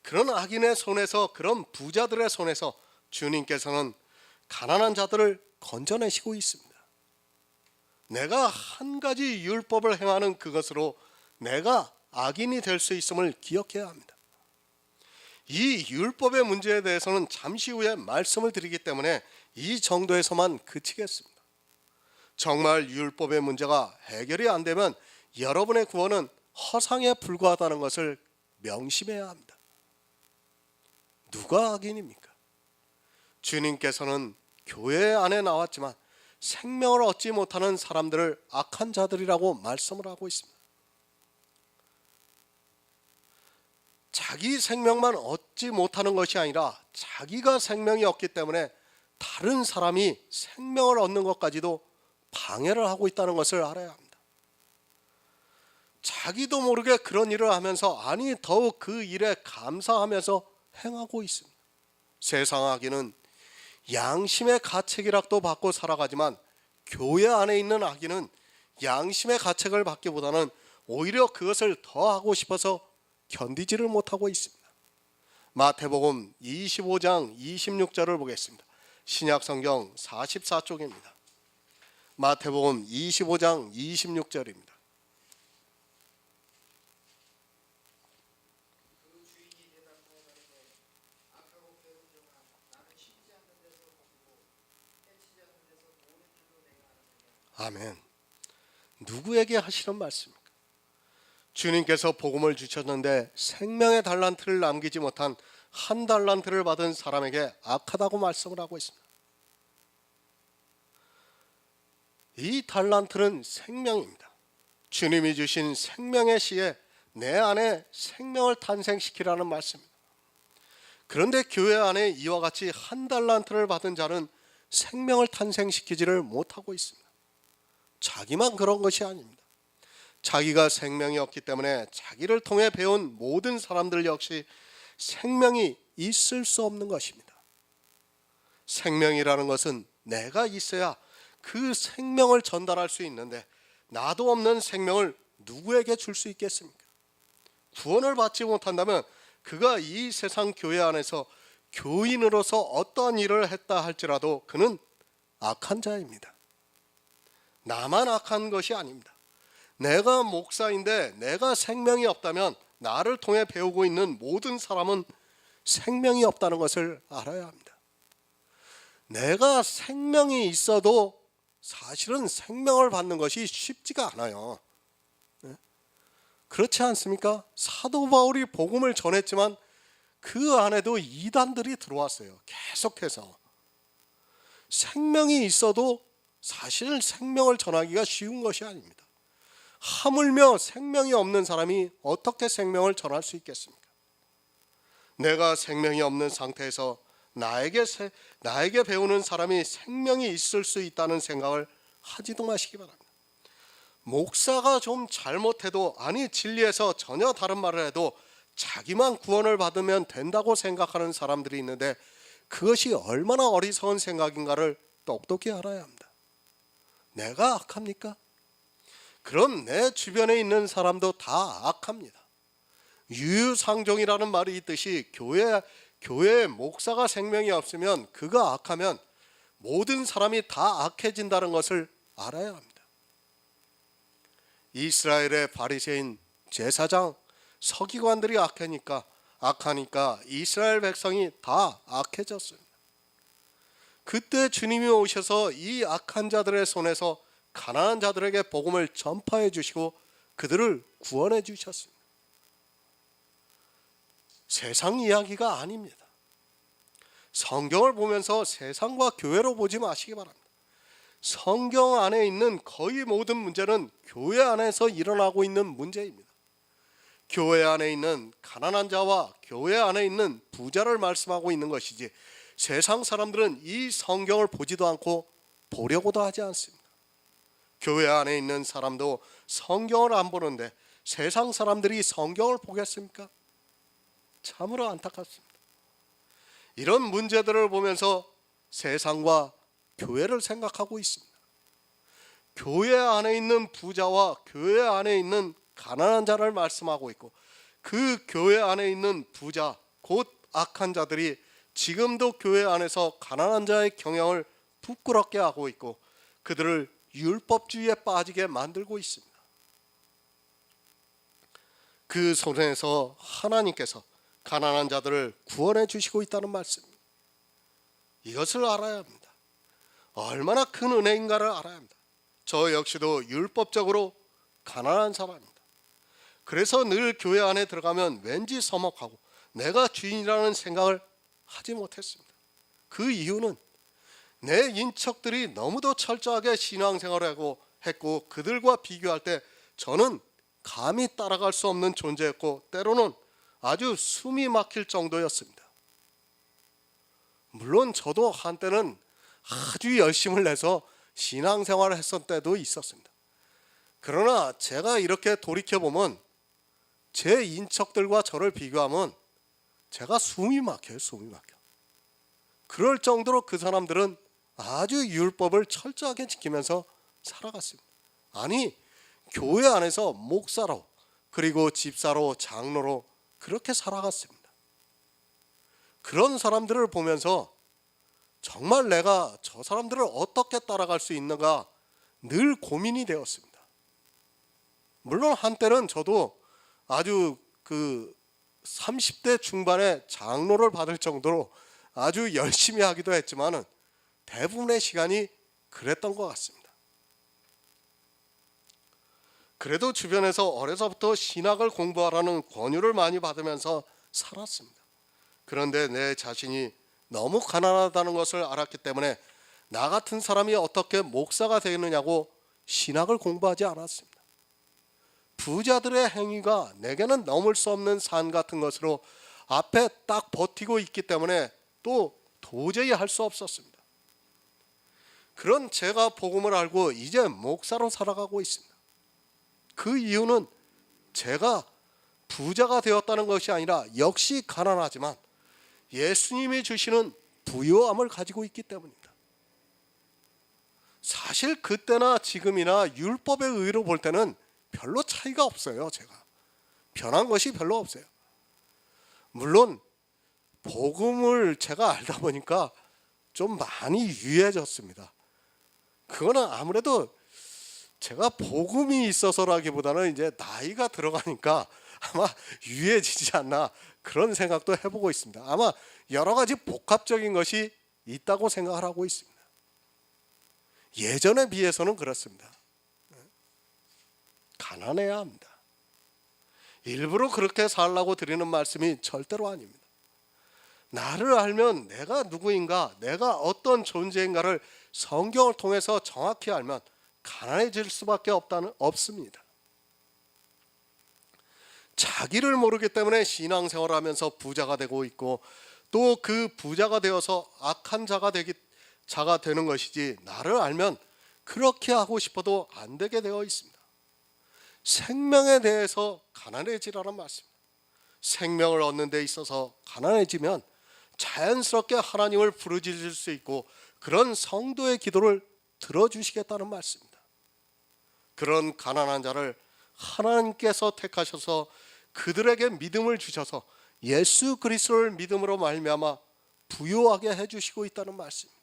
그런 악인의 손에서, 그런 부자들의 손에서 주님께서는 가난한 자들을 건져내시고 있습니다. 내가 한 가지 율법을 행하는 그것으로 내가 악인이 될 수 있음을 기억해야 합니다. 이 율법의 문제에 대해서는 잠시 후에 말씀을 드리기 때문에 이 정도에서만 그치겠습니다. 정말 율법의 문제가 해결이 안 되면 여러분의 구원은 허상에 불과하다는 것을 명심해야 합니다. 누가 악인입니까? 주님께서는 교회 안에 나왔지만 생명을 얻지 못하는 사람들을 악한 자들이라고 말씀을 하고 있습니다. 자기 생명만 얻지 못하는 것이 아니라 자기가 생명이 없기 때문에 다른 사람이 생명을 얻는 것까지도 방해를 하고 있다는 것을 알아야 합니다. 자기도 모르게 그런 일을 하면서 아니 더욱 그 일에 감사하면서 행하고 있습니다. 세상 악인은 양심의 가책이라도 받고 살아가지만 교회 안에 있는 악인은 양심의 가책을 받기보다는 오히려 그것을 더 하고 싶어서 견디지를 못하고 있습니다. 마태복음 25장 26절을 보겠습니다. 신약성경 44쪽입니다. 마태복음 25장 26절입니다. 아멘. 누구에게 하시는 말씀입니까? 주님께서 복음을 주셨는데 생명의 달란트를 남기지 못한 한 달란트를 받은 사람에게 악하다고 말씀을 하고 있습니다. 이 달란트는 생명입니다. 주님이 주신 생명의 씨에 내 안에 생명을 탄생시키라는 말씀입니다. 그런데 교회 안에 이와 같이 한 달란트를 받은 자는 생명을 탄생시키지를 못하고 있습니다. 자기만 그런 것이 아닙니다. 자기가 생명이 없기 때문에 자기를 통해 배운 모든 사람들 역시 생명이 있을 수 없는 것입니다. 생명이라는 것은 내가 있어야 그 생명을 전달할 수 있는데 나도 없는 생명을 누구에게 줄 수 있겠습니까? 구원을 받지 못한다면 그가 이 세상 교회 안에서 교인으로서 어떠한 일을 했다 할지라도 그는 악한 자입니다. 나만 악한 것이 아닙니다. 내가 목사인데 내가 생명이 없다면 나를 통해 배우고 있는 모든 사람은 생명이 없다는 것을 알아야 합니다. 내가 생명이 있어도 사실은 생명을 받는 것이 쉽지가 않아요. 그렇지 않습니까? 사도 바울이 복음을 전했지만 그 안에도 이단들이 들어왔어요. 계속해서. 생명이 있어도 사실 생명을 전하기가 쉬운 것이 아닙니다. 하물며 생명이 없는 사람이 어떻게 생명을 전할 수 있겠습니까? 내가 생명이 없는 상태에서 나에게 배우는 사람이 생명이 있을 수 있다는 생각을 하지도 마시기 바랍니다. 목사가 좀 잘못해도 아니 진리에서 전혀 다른 말을 해도 자기만 구원을 받으면 된다고 생각하는 사람들이 있는데 그것이 얼마나 어리석은 생각인가를 똑똑히 알아야 합니다. 내가 악합니까? 그럼 내 주변에 있는 사람도 다 악합니다. 유유상종이라는 말이 있듯이 교회에 목사가 생명이 없으면 그가 악하면 모든 사람이 다 악해진다는 것을 알아야 합니다. 이스라엘의 바리새인, 제사장, 서기관들이 악하니까 이스라엘 백성이 다 악해졌습니다. 그때 주님이 오셔서 이 악한 자들의 손에서 가난한 자들에게 복음을 전파해 주시고 그들을 구원해 주셨습니다. 세상 이야기가 아닙니다. 성경을 보면서 세상과 교회로 보지 마시기 바랍니다. 성경 안에 있는 거의 모든 문제는 교회 안에서 일어나고 있는 문제입니다. 교회 안에 있는 가난한 자와 교회 안에 있는 부자를 말씀하고 있는 것이지, 세상 사람들은 이 성경을 보지도 않고 보려고도 하지 않습니다. 교회 안에 있는 사람도 성경을 안 보는데 세상 사람들이 성경을 보겠습니까? 참으로 안타깝습니다. 이런 문제들을 보면서 세상과 교회를 생각하고 있습니다. 교회 안에 있는 부자와 교회 안에 있는 가난한 자를 말씀하고 있고, 그 교회 안에 있는 부자, 곧 악한 자들이 지금도 교회 안에서 가난한 자의 경영을 부끄럽게 하고 있고 그들을 율법주의에 빠지게 만들고 있습니다. 그 손에서 하나님께서 가난한 자들을 구원해 주시고 있다는 말씀입니다. 이것을 알아야 합니다. 얼마나 큰 은혜인가를 알아야 합니다. 저 역시도 율법적으로 가난한 사람입니다. 그래서 늘 교회 안에 들어가면 왠지 서먹하고 내가 주인이라는 생각을 하지 못했습니다. 그 이유는 내 인척들이 너무도 철저하게 신앙생활을 했고 그들과 비교할 때 저는 감히 따라갈 수 없는 존재였고 때로는 아주 숨이 막힐 정도였습니다. 물론 저도 한때는 아주 열심을 내서 신앙생활을 했던 때도 있었습니다. 그러나 제가 이렇게 돌이켜보면 제 인척들과 저를 비교하면 제가 숨이 막혀요. 숨이 막혀. 그럴 정도로 그 사람들은 아주 율법을 철저하게 지키면서 살아갔습니다. 아니, 교회 안에서 목사로, 그리고 집사로, 장로로 그렇게 살아갔습니다. 그런 사람들을 보면서 정말 내가 저 사람들을 어떻게 따라갈 수 있는가 늘 고민이 되었습니다. 물론 한때는 저도 아주 30대 중반에 장로를 받을 정도로 아주 열심히 하기도 했지만 대부분의 시간이 그랬던 것 같습니다. 그래도 주변에서 어려서부터 신학을 공부하라는 권유를 많이 받으면서 살았습니다. 그런데 내 자신이 너무 가난하다는 것을 알았기 때문에 나 같은 사람이 어떻게 목사가 되겠느냐고 신학을 공부하지 않았습니다. 부자들의 행위가 내게는 넘을 수 없는 산 같은 것으로 앞에 딱 버티고 있기 때문에 또 도저히 할 수 없었습니다. 그런 제가 복음을 알고 이제 목사로 살아가고 있습니다. 그 이유는 제가 부자가 되었다는 것이 아니라 역시 가난하지만 예수님이 주시는 부요함을 가지고 있기 때문입니다. 사실 그때나 지금이나 율법의 의로 볼 때는 별로 차이가 없어요. 제가 변한 것이 별로 없어요. 물론 복음을 제가 알다 보니까 좀 많이 유해졌습니다. 그거는 아무래도 제가 복음이 있어서라기보다는 이제 나이가 들어가니까 아마 유해지지 않나 그런 생각도 해보고 있습니다. 아마 여러 가지 복합적인 것이 있다고 생각을 하고 있습니다. 예전에 비해서는 그렇습니다. 가난해야 합니다. 일부러 그렇게 살라고 드리는 말씀이 절대로 아닙니다. 나를 알면 내가 누구인가, 내가 어떤 존재인가를 성경을 통해서 정확히 알면 가난해질 수밖에 없습니다. 자기를 모르기 때문에 신앙생활을 하면서 부자가 되고 있고 또 그 부자가 되어서 악한 자가 되는 것이지, 나를 알면 그렇게 하고 싶어도 안 되게 되어 있습니다. 생명에 대해서 가난해지라는 말씀입니다. 생명을 얻는 데 있어서 가난해지면 자연스럽게 하나님을 부르짖을 수 있고 그런 성도의 기도를 들어주시겠다는 말씀입니다. 그런 가난한 자를 하나님께서 택하셔서 그들에게 믿음을 주셔서 예수 그리스도를 믿음으로 말미암아 부요하게 해주시고 있다는 말씀입니다.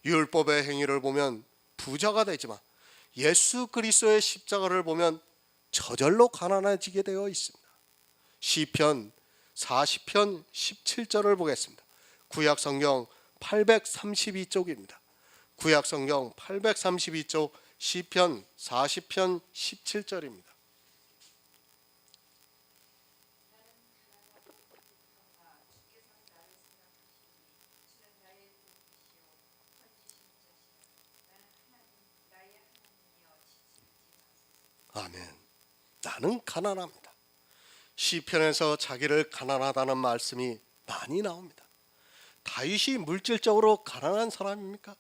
율법의 행위를 보면 부자가 되지만 예수 그리스도의 십자가를 보면 저절로 가난해지게 되어 있습니다. 시편 40편 17절을 보겠습니다. 구약성경 832쪽입니다. 구약성경 832쪽 시편 40편 17절입니다. 아멘. 나는 가난합니다. 시편에서 자기를 가난하다는 말씀이 많이 나옵니다. 다윗이 물질적으로 가난한 사람입니까?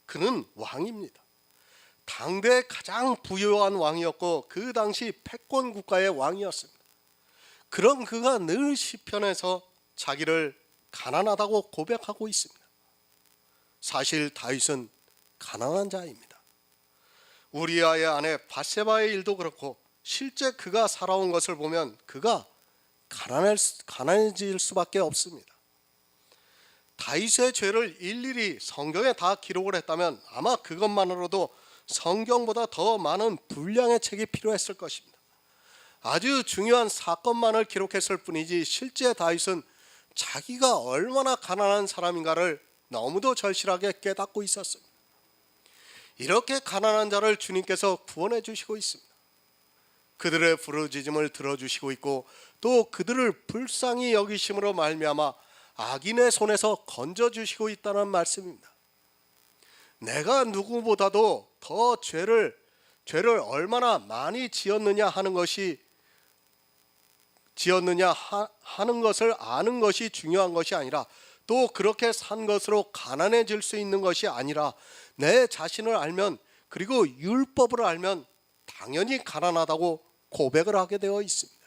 그는 왕입니다. 당대 가장 부유한 왕이었고 그 당시 패권 국가의 왕이었습니다. 그런 그가 늘 시편에서 자기를 가난하다고 고백하고 있습니다. 사실 다윗은 가난한 자입니다. 우리아의 아내 밧세바의 일도 그렇고 실제 그가 살아온 것을 보면 그가 가난해질 수밖에 없습니다. 다윗의 죄를 일일이 성경에 다 기록을 했다면 아마 그것만으로도 성경보다 더 많은 분량의 책이 필요했을 것입니다. 아주 중요한 사건만을 기록했을 뿐이지 실제 다윗은 자기가 얼마나 가난한 사람인가를 너무도 절실하게 깨닫고 있었습니다. 이렇게 가난한 자를 주님께서 구원해 주시고 있습니다. 그들의 부르짖음을 들어주시고 있고 또 그들을 불쌍히 여기심으로 말미암아 악인의 손에서 건져주시고 있다는 말씀입니다. 내가 누구보다도 더 죄를 얼마나 많이 지었느냐 하는 것을 아는 것이 중요한 것이 아니라 또 그렇게 산 것으로 가난해질 수 있는 것이 아니라 내 자신을 알면 그리고 율법을 알면 당연히 가난하다고 고백을 하게 되어 있습니다.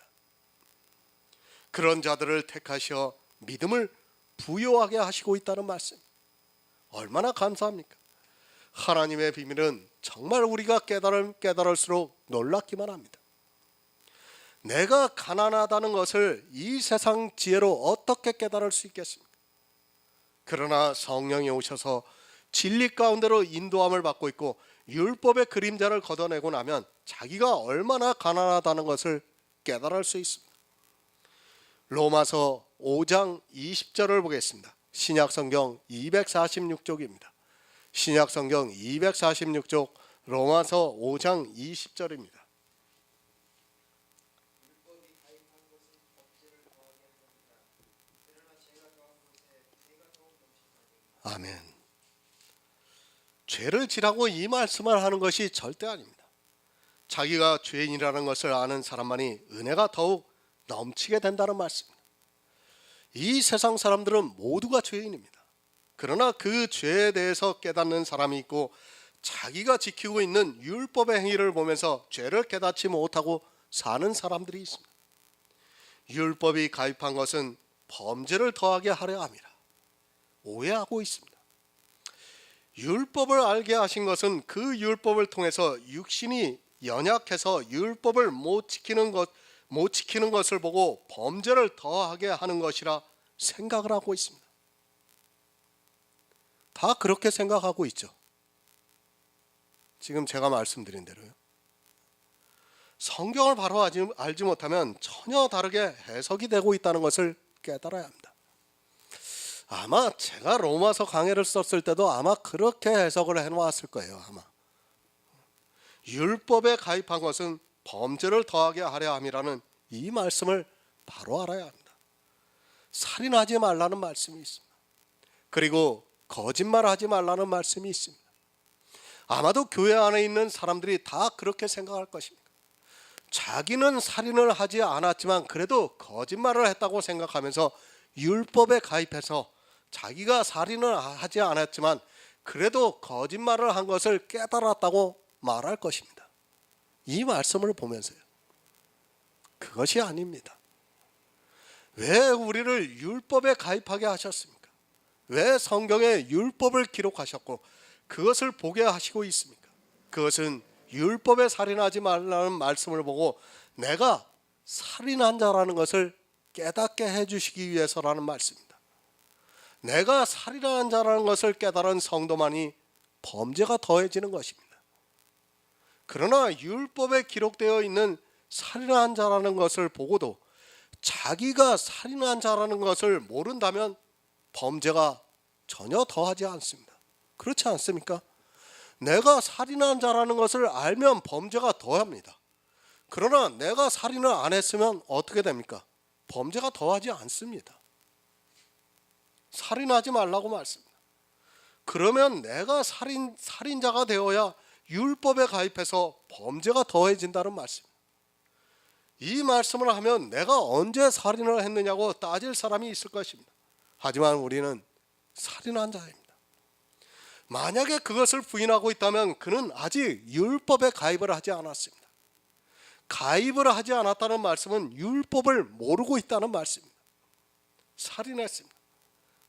그런 자들을 택하셔 믿음을 부요하게 하시고 있다는 말씀, 얼마나 감사합니까? 하나님의 비밀은 정말 우리가 깨달을수록 놀랍기만 합니다. 내가 가난하다는 것을 이 세상 지혜로 어떻게 깨달을 수 있겠습니까? 그러나 성령이 오셔서 진리 가운데로 인도함을 받고 있고 율법의 그림자를 걷어내고 나면 자기가 얼마나 가난하다는 것을 깨달을 수 있습니다. 로마서 5장 20절을 보겠습니다. 신약성경 246쪽입니다. 신약성경 246쪽 로마서 5장 20절입니다. 아멘. 죄를 지라고 이 말씀을 하는 것이 절대 아닙니다. 자기가 죄인이라는 것을 아는 사람만이 은혜가 더욱 넘치게 된다는 말씀입니다. 이 세상 사람들은 모두가 죄인입니다. 그러나 그 죄에 대해서 깨닫는 사람이 있고 자기가 지키고 있는 율법의 행위를 보면서 죄를 깨닫지 못하고 사는 사람들이 있습니다. 율법이 가입한 것은 범죄를 더하게 하려 함이라 오해하고 있습니다. 율법을 알게 하신 것은 그 율법을 통해서 육신이 연약해서 율법을 못 지키는 것을 보고 범죄를 더하게 하는 것이라 생각을 하고 있습니다. 다 그렇게 생각하고 있죠. 지금 제가 말씀드린 대로요. 성경을 바로 알지 못하면 전혀 다르게 해석이 되고 있다는 것을 깨달아야 합니다. 아마 제가 로마서 강해를 썼을 때도 아마 그렇게 해석을 해놓았을 거예요. 아마 율법에 가입한 것은 범죄를 더하게 하려 함이라는 이 말씀을 바로 알아야 합니다. 살인하지 말라는 말씀이 있습니다. 그리고 거짓말하지 말라는 말씀이 있습니다. 아마도 교회 안에 있는 사람들이 다 그렇게 생각할 것입니다. 자기는 살인을 하지 않았지만 그래도 거짓말을 했다고 생각하면서 율법에 가입해서 자기가 살인을 하지 않았지만 그래도 거짓말을 한 것을 깨달았다고 말할 것입니다. 이 말씀을 보면서요. 그것이 아닙니다. 왜 우리를 율법에 가입하게 하셨습니까? 왜 성경에 율법을 기록하셨고 그것을 보게 하시고 있습니까? 그것은 율법에 살인하지 말라는 말씀을 보고 내가 살인한 자라는 것을 깨닫게 해주시기 위해서라는 말씀입니다. 내가 살인한 자라는 것을 깨달은 성도만이 범죄가 더해지는 것입니다. 그러나 율법에 기록되어 있는 살인한 자라는 것을 보고도 자기가 살인한 자라는 것을 모른다면 범죄가 전혀 더하지 않습니다. 그렇지 않습니까? 내가 살인한 자라는 것을 알면 범죄가 더합니다. 그러나 내가 살인을 안 했으면 어떻게 됩니까? 범죄가 더하지 않습니다. 살인하지 말라고 말씀입니다. 그러면 내가 살인자가 되어야 율법에 가입해서 범죄가 더해진다는 말씀. 이 말씀을 하면 내가 언제 살인을 했느냐고 따질 사람이 있을 것입니다. 하지만 우리는 살인한 자입니다. 만약에 그것을 부인하고 있다면 그는 아직 율법에 가입을 하지 않았습니다. 가입을 하지 않았다는 말씀은 율법을 모르고 있다는 말씀입니다. 살인했습니다.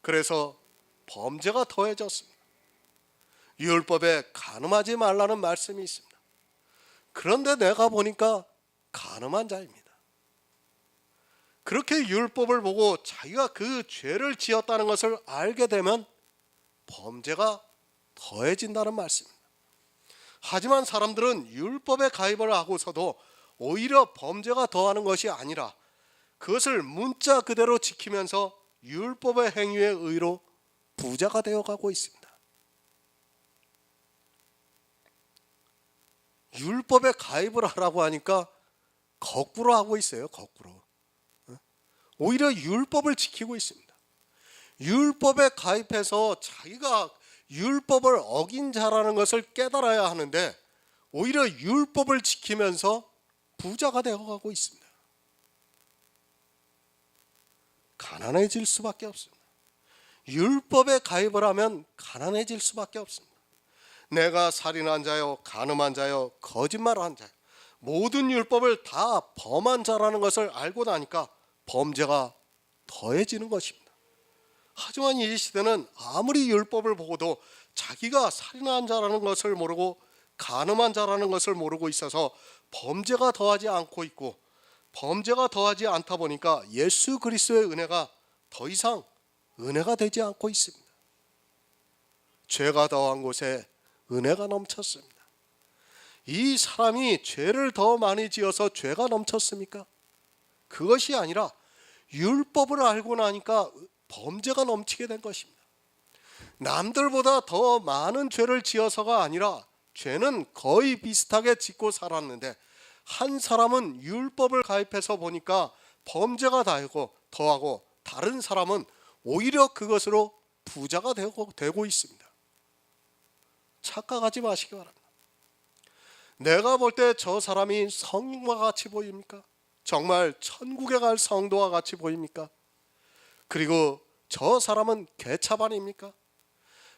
그래서 범죄가 더해졌습니다. 율법에 간음하지 말라는 말씀이 있습니다. 그런데 내가 보니까 간음한 자입니다. 그렇게 율법을 보고 자기가 그 죄를 지었다는 것을 알게 되면 범죄가 더해진다는 말씀입니다. 하지만 사람들은 율법에 가입을 하고서도 오히려 범죄가 더하는 것이 아니라 그것을 문자 그대로 지키면서 율법의 행위에 의로 부자가 되어가고 있습니다. 율법에 가입을 하라고 하니까 거꾸로 하고 있어요. 거꾸로. 오히려 율법을 지키고 있습니다. 율법에 가입해서 자기가 율법을 어긴 자라는 것을 깨달아야 하는데 오히려 율법을 지키면서 부자가 되어가고 있습니다. 가난해질 수밖에 없습니다. 율법에 가입을 하면 가난해질 수밖에 없습니다. 내가 살인한 자요, 간음한 자요, 거짓말한 자요, 모든 율법을 다 범한 자라는 것을 알고 나니까 범죄가 더해지는 것입니다. 하지만 이 시대는 아무리 율법을 보고도 자기가 살인한 자라는 것을 모르고 간음한 자라는 것을 모르고 있어서 범죄가 더하지 않고 있고, 범죄가 더하지 않다 보니까 예수 그리스도의 은혜가 더 이상 은혜가 되지 않고 있습니다. 죄가 더한 곳에 은혜가 넘쳤습니다. 이 사람이 죄를 더 많이 지어서 죄가 넘쳤습니까? 그것이 아니라 율법을 알고 나니까 범죄가 넘치게 된 것입니다. 남들보다 더 많은 죄를 지어서가 아니라 죄는 거의 비슷하게 짓고 살았는데 한 사람은 율법을 가입해서 보니까 범죄가 더하고 다른 사람은 오히려 그것으로 부자가 되고 있습니다. 착각하지 마시기 바랍니다. 내가 볼 때 저 사람이 성령과 같이 보입니까? 정말 천국에 갈 성도와 같이 보입니까? 그리고 저 사람은 개차반입니까?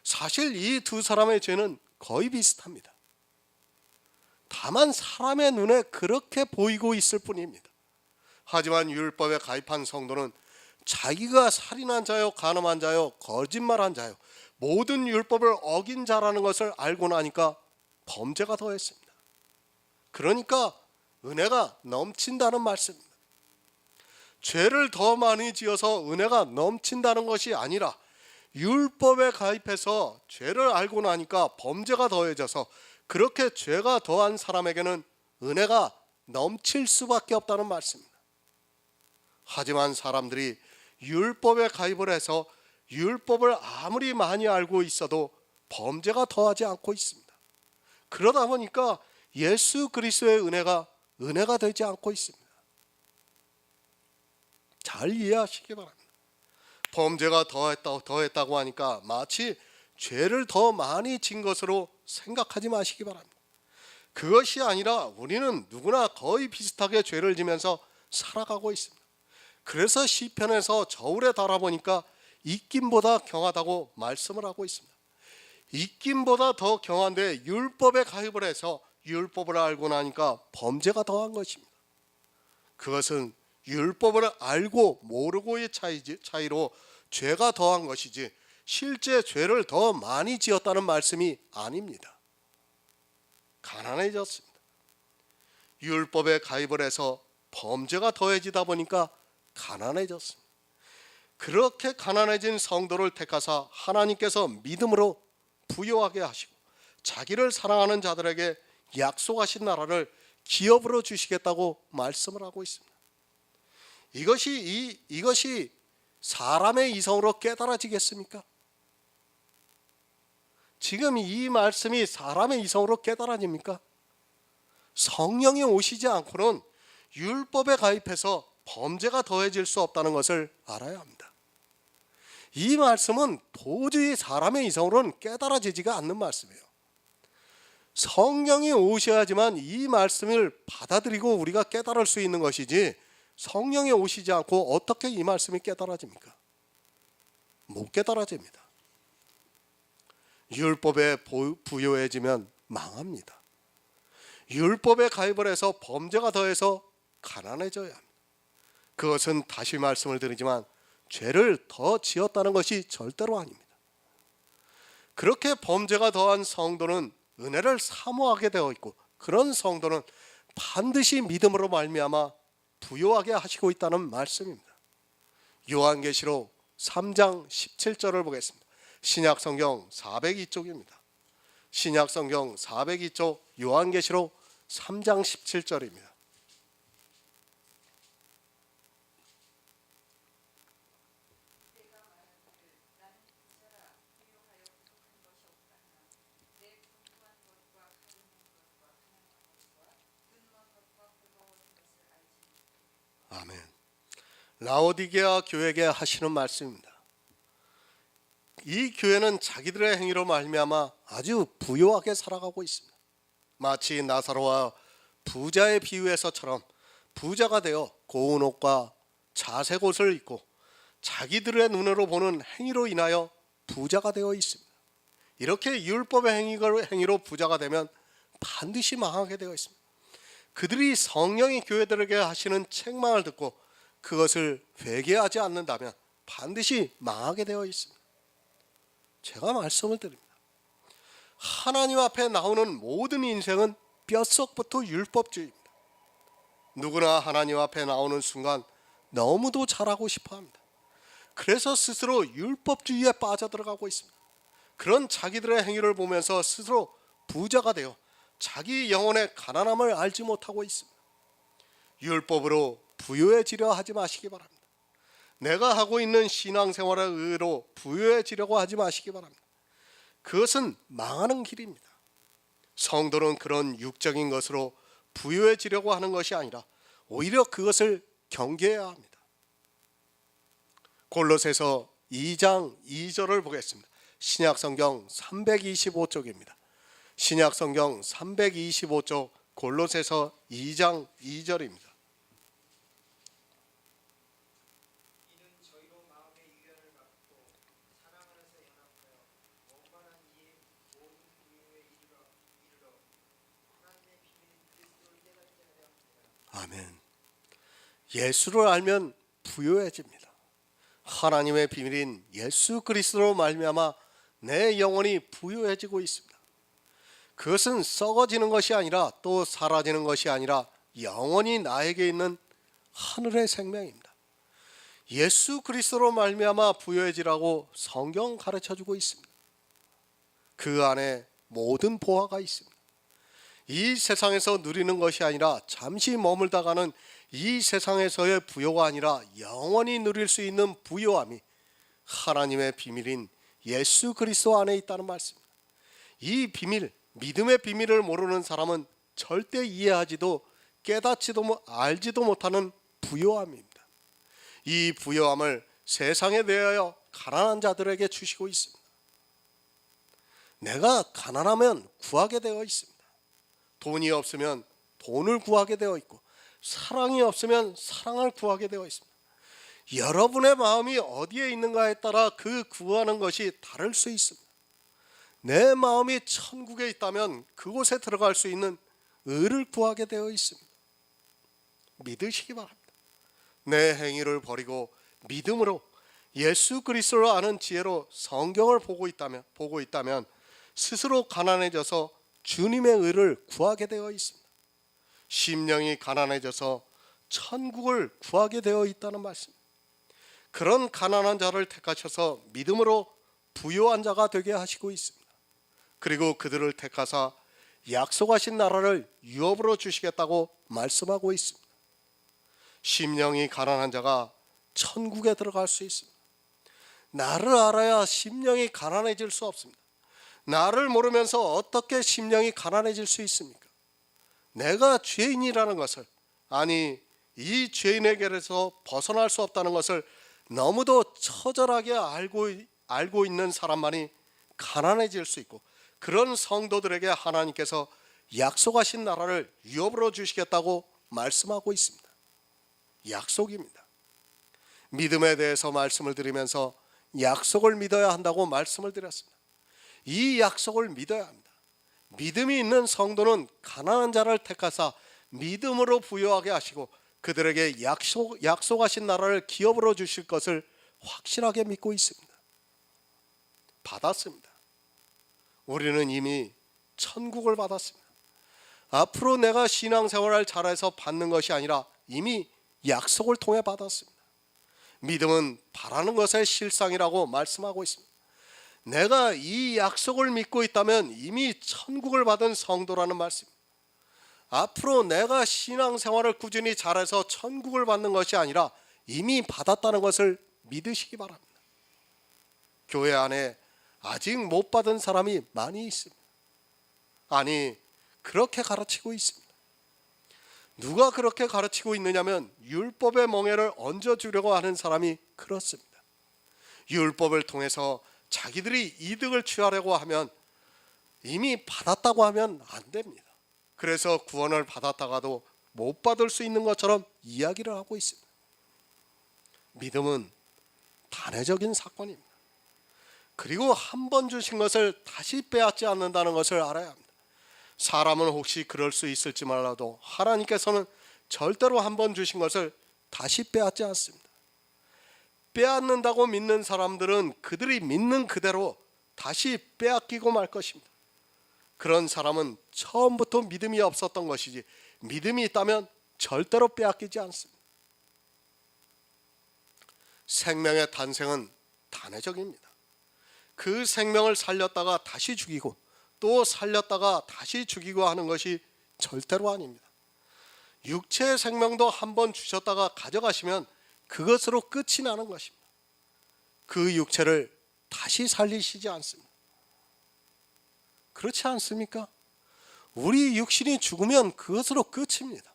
사실 이 두 사람의 죄는 거의 비슷합니다. 다만 사람의 눈에 그렇게 보이고 있을 뿐입니다. 하지만 율법에 가입한 성도는 자기가 살인한 자요, 간음한 자요, 거짓말한 자요, 모든 율법을 어긴 자라는 것을 알고 나니까 범죄가 더했습니다. 그러니까 은혜가 넘친다는 말씀입니다. 죄를 더 많이 지어서 은혜가 넘친다는 것이 아니라 율법에 가입해서 죄를 알고 나니까 범죄가 더해져서 그렇게 죄가 더한 사람에게는 은혜가 넘칠 수밖에 없다는 말씀입니다. 하지만 사람들이 율법에 가입을 해서 율법을 아무리 많이 알고 있어도 범죄가 더하지 않고 있습니다. 그러다 보니까 예수 그리스도의 은혜가 되지 않고 있습니다. 잘 이해하시기 바랍니다. 범죄가 더했다고 하니까 마치 죄를 더 많이 진 것으로 생각하지 마시기 바랍니다. 그것이 아니라 우리는 누구나 거의 비슷하게 죄를 지면서 살아가고 있습니다. 그래서 시편에서 저울에 달아보니까 입김보다 경하다고 말씀을 하고 있습니다. 입김보다 더 경한데 율법에 가입을 해서 율법을 알고 나니까 범죄가 더한 것입니다. 그것은 율법을 알고 모르고의 차이로 죄가 더한 것이지 실제 죄를 더 많이 지었다는 말씀이 아닙니다. 가난해졌습니다. 율법에 가입을 해서 범죄가 더해지다 보니까 가난해졌습니다. 그렇게 가난해진 성도를 택하사 하나님께서 믿음으로 부요하게 하시고 자기를 사랑하는 자들에게 약속하신 나라를 기업으로 주시겠다고 말씀을 하고 있습니다. 이것이 사람의 이성으로 깨달아지겠습니까? 지금 이 말씀이 사람의 이성으로 깨달아집니까? 성령이 오시지 않고는 율법에 가입해서 범죄가 더해질 수 없다는 것을 알아야 합니다. 이 말씀은 도저히 사람의 이성으로는 깨달아지지가 않는 말씀이에요. 성령이 오셔야지만 이 말씀을 받아들이고 우리가 깨달을 수 있는 것이지, 성령이 오시지 않고 어떻게 이 말씀이 깨달아집니까? 못 깨달아집니다. 율법에 부요해지면 망합니다. 율법에 가입을 해서 범죄가 더해서 가난해져야 합니다. 그것은 다시 말씀을 드리지만 죄를 더 지었다는 것이 절대로 아닙니다. 그렇게 범죄가 더한 성도는 은혜를 사모하게 되어 있고, 그런 성도는 반드시 믿음으로 말미암아 부요하게 하시고 있다는 말씀입니다. 요한계시록 3장 17절을 보겠습니다. 신약성경 402쪽입니다. 신약성경 402쪽 요한계시록 3장 17절입니다. 아멘. 라오디게아 교회에게 하시는 말씀입니다. 이 교회는 자기들의 행위로 말미암아 아주 부요하게 살아가고 있습니다. 마치 나사로와 부자의 비유에서처럼 부자가 되어 고운 옷과 자색 옷을 입고 자기들의 눈으로 보는 행위로 인하여 부자가 되어 있습니다. 이렇게 율법의 행위로 부자가 되면 반드시 망하게 되어 있습니다. 그들이 성령이 교회들에게 하시는 책망을 듣고 그것을 회개하지 않는다면 반드시 망하게 되어 있습니다. 제가 말씀을 드립니다. 하나님 앞에 나오는 모든 인생은 뼛속부터 율법주의입니다. 누구나 하나님 앞에 나오는 순간 너무도 잘하고 싶어합니다. 그래서 스스로 율법주의에 빠져들어가고 있습니다. 그런 자기들의 행위를 보면서 스스로 부자가 되어 자기 영혼의 가난함을 알지 못하고 있습니다. 율법으로 부유해지려 하지 마시기 바랍니다. 내가 하고 있는 신앙생활의 의로 부유해지려고 하지 마시기 바랍니다. 그것은 망하는 길입니다. 성도는 그런 육적인 것으로 부유해지려고 하는 것이 아니라 오히려 그것을 경계해야 합니다. 골로새서 2장 2절을 보겠습니다. 신약성경 325쪽입니다. 신약성경 325쪽 골로새서 2장 2절입니다. 이는 저희로 마음의 유연을 받고 사랑 안에서 연합하여 원만한 이의 모든 부유에 이르러 하나님의 비밀인 그리스도를 깨닫게 하려 합니다. 아멘. 예수를 알면 부유해집니다. 하나님의 비밀인 예수 그리스도로 말미암아 내 영혼이 부유해지고 있습니다. 그것은 썩어지는 것이 아니라 또 사라지는 것이 아니라 영원히 나에게 있는 하늘의 생명입니다. 예수 그리스도로 말미암아 부유해지라고 성경 가르쳐주고 있습니다. 그 안에 모든 보화가 있습니다. 이 세상에서 누리는 것이 아니라 잠시 머물다가는 이 세상에서의 부요가 아니라 영원히 누릴 수 있는 부요함이 하나님의 비밀인 예수 그리스도 안에 있다는 말씀입니다. 이 비밀, 믿음의 비밀을 모르는 사람은 절대 이해하지도 깨닫지도 알지도 못하는 부요함입니다. 이 부요함을 세상에 대하여 가난한 자들에게 주시고 있습니다. 내가 가난하면 구하게 되어 있습니다. 돈이 없으면 돈을 구하게 되어 있고, 사랑이 없으면 사랑을 구하게 되어 있습니다. 여러분의 마음이 어디에 있는가에 따라 그 구하는 것이 다를 수 있습니다. 내 마음이 천국에 있다면 그곳에 들어갈 수 있는 의를 구하게 되어 있습니다. 믿으시기 바랍니다. 내 행위를 버리고 믿음으로 예수 그리스도를 아는 지혜로 성경을 보고 있다면 스스로 가난해져서 주님의 의를 구하게 되어 있습니다. 심령이 가난해져서 천국을 구하게 되어 있다는 말씀. 그런 가난한 자를 택하셔서 믿음으로 부요한 자가 되게 하시고 있습니다. 그리고 그들을 택하사 약속하신 나라를 유업으로 주시겠다고 말씀하고 있습니다. 심령이 가난한 자가 천국에 들어갈 수 있습니다. 나를 알아야 심령이 가난해질 수 없습니다. 나를 모르면서 어떻게 심령이 가난해질 수 있습니까? 내가 죄인이라는 것을, 아니 이 죄인에게서 벗어날 수 없다는 것을 너무도 처절하게 알고 있는 사람만이 가난해질 수 있고, 그런 성도들에게 하나님께서 약속하신 나라를 유업으로 주시겠다고 말씀하고 있습니다. 약속입니다. 믿음에 대해서 말씀을 드리면서 약속을 믿어야 한다고 말씀을 드렸습니다. 이 약속을 믿어야 합니다. 믿음이 있는 성도는 가난한 자를 택하사 믿음으로 부유하게 하시고 그들에게 약속하신 나라를 기업으로 주실 것을 확실하게 믿고 있습니다. 받았습니다. 우리는 이미 천국을 받았습니다. 앞으로 내가 신앙생활을 잘해서 받는 것이 아니라 이미 약속을 통해 받았습니다. 믿음은 바라는 것의 실상이라고 말씀하고 있습니다. 내가 이 약속을 믿고 있다면 이미 천국을 받은 성도라는 말씀입니다. 앞으로 내가 신앙생활을 꾸준히 잘해서 천국을 받는 것이 아니라 이미 받았다는 것을 믿으시기 바랍니다. 교회 안에 아직 못 받은 사람이 많이 있습니다. 아니, 그렇게 가르치고 있습니다. 누가 그렇게 가르치고 있느냐면 율법의 멍에를 얹어주려고 하는 사람이 그렇습니다. 율법을 통해서 자기들이 이득을 취하려고 하면 이미 받았다고 하면 안 됩니다. 그래서 구원을 받았다가도 못 받을 수 있는 것처럼 이야기를 하고 있습니다. 믿음은 단회적인 사건입니다. 그리고 한 번 주신 것을 다시 빼앗지 않는다는 것을 알아야 합니다. 사람은 혹시 그럴 수 있을지 몰라도 하나님께서는 절대로 한 번 주신 것을 다시 빼앗지 않습니다. 빼앗는다고 믿는 사람들은 그들이 믿는 그대로 다시 빼앗기고 말 것입니다. 그런 사람은 처음부터 믿음이 없었던 것이지 믿음이 있다면 절대로 빼앗기지 않습니다. 생명의 탄생은 단회적입니다. 그 생명을 살렸다가 다시 죽이고 또 살렸다가 다시 죽이고 하는 것이 절대로 아닙니다. 육체의 생명도 한 번 주셨다가 가져가시면 그것으로 끝이 나는 것입니다. 그 육체를 다시 살리시지 않습니다. 그렇지 않습니까? 우리 육신이 죽으면 그것으로 끝입니다.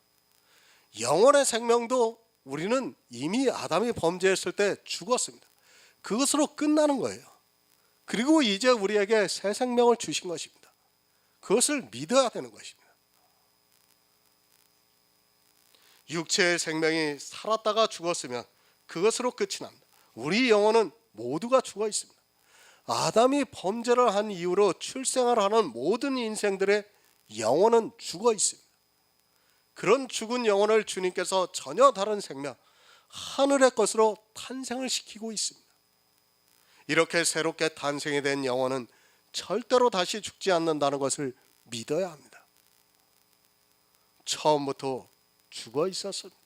영혼의 생명도 우리는 이미 아담이 범죄했을 때 죽었습니다. 그것으로 끝나는 거예요. 그리고 이제 우리에게 새 생명을 주신 것입니다. 그것을 믿어야 되는 것입니다. 육체의 생명이 살았다가 죽었으면 그것으로 끝이 납니다. 우리 영혼은 모두가 죽어 있습니다. 아담이 범죄를 한 이후로 출생을 하는 모든 인생들의 영혼은 죽어 있습니다. 그런 죽은 영혼을 주님께서 전혀 다른 생명, 하늘의 것으로 탄생을 시키고 있습니다. 이렇게 새롭게 탄생이 된 영혼은 절대로 다시 죽지 않는다는 것을 믿어야 합니다. 처음부터 죽어 있었습니다.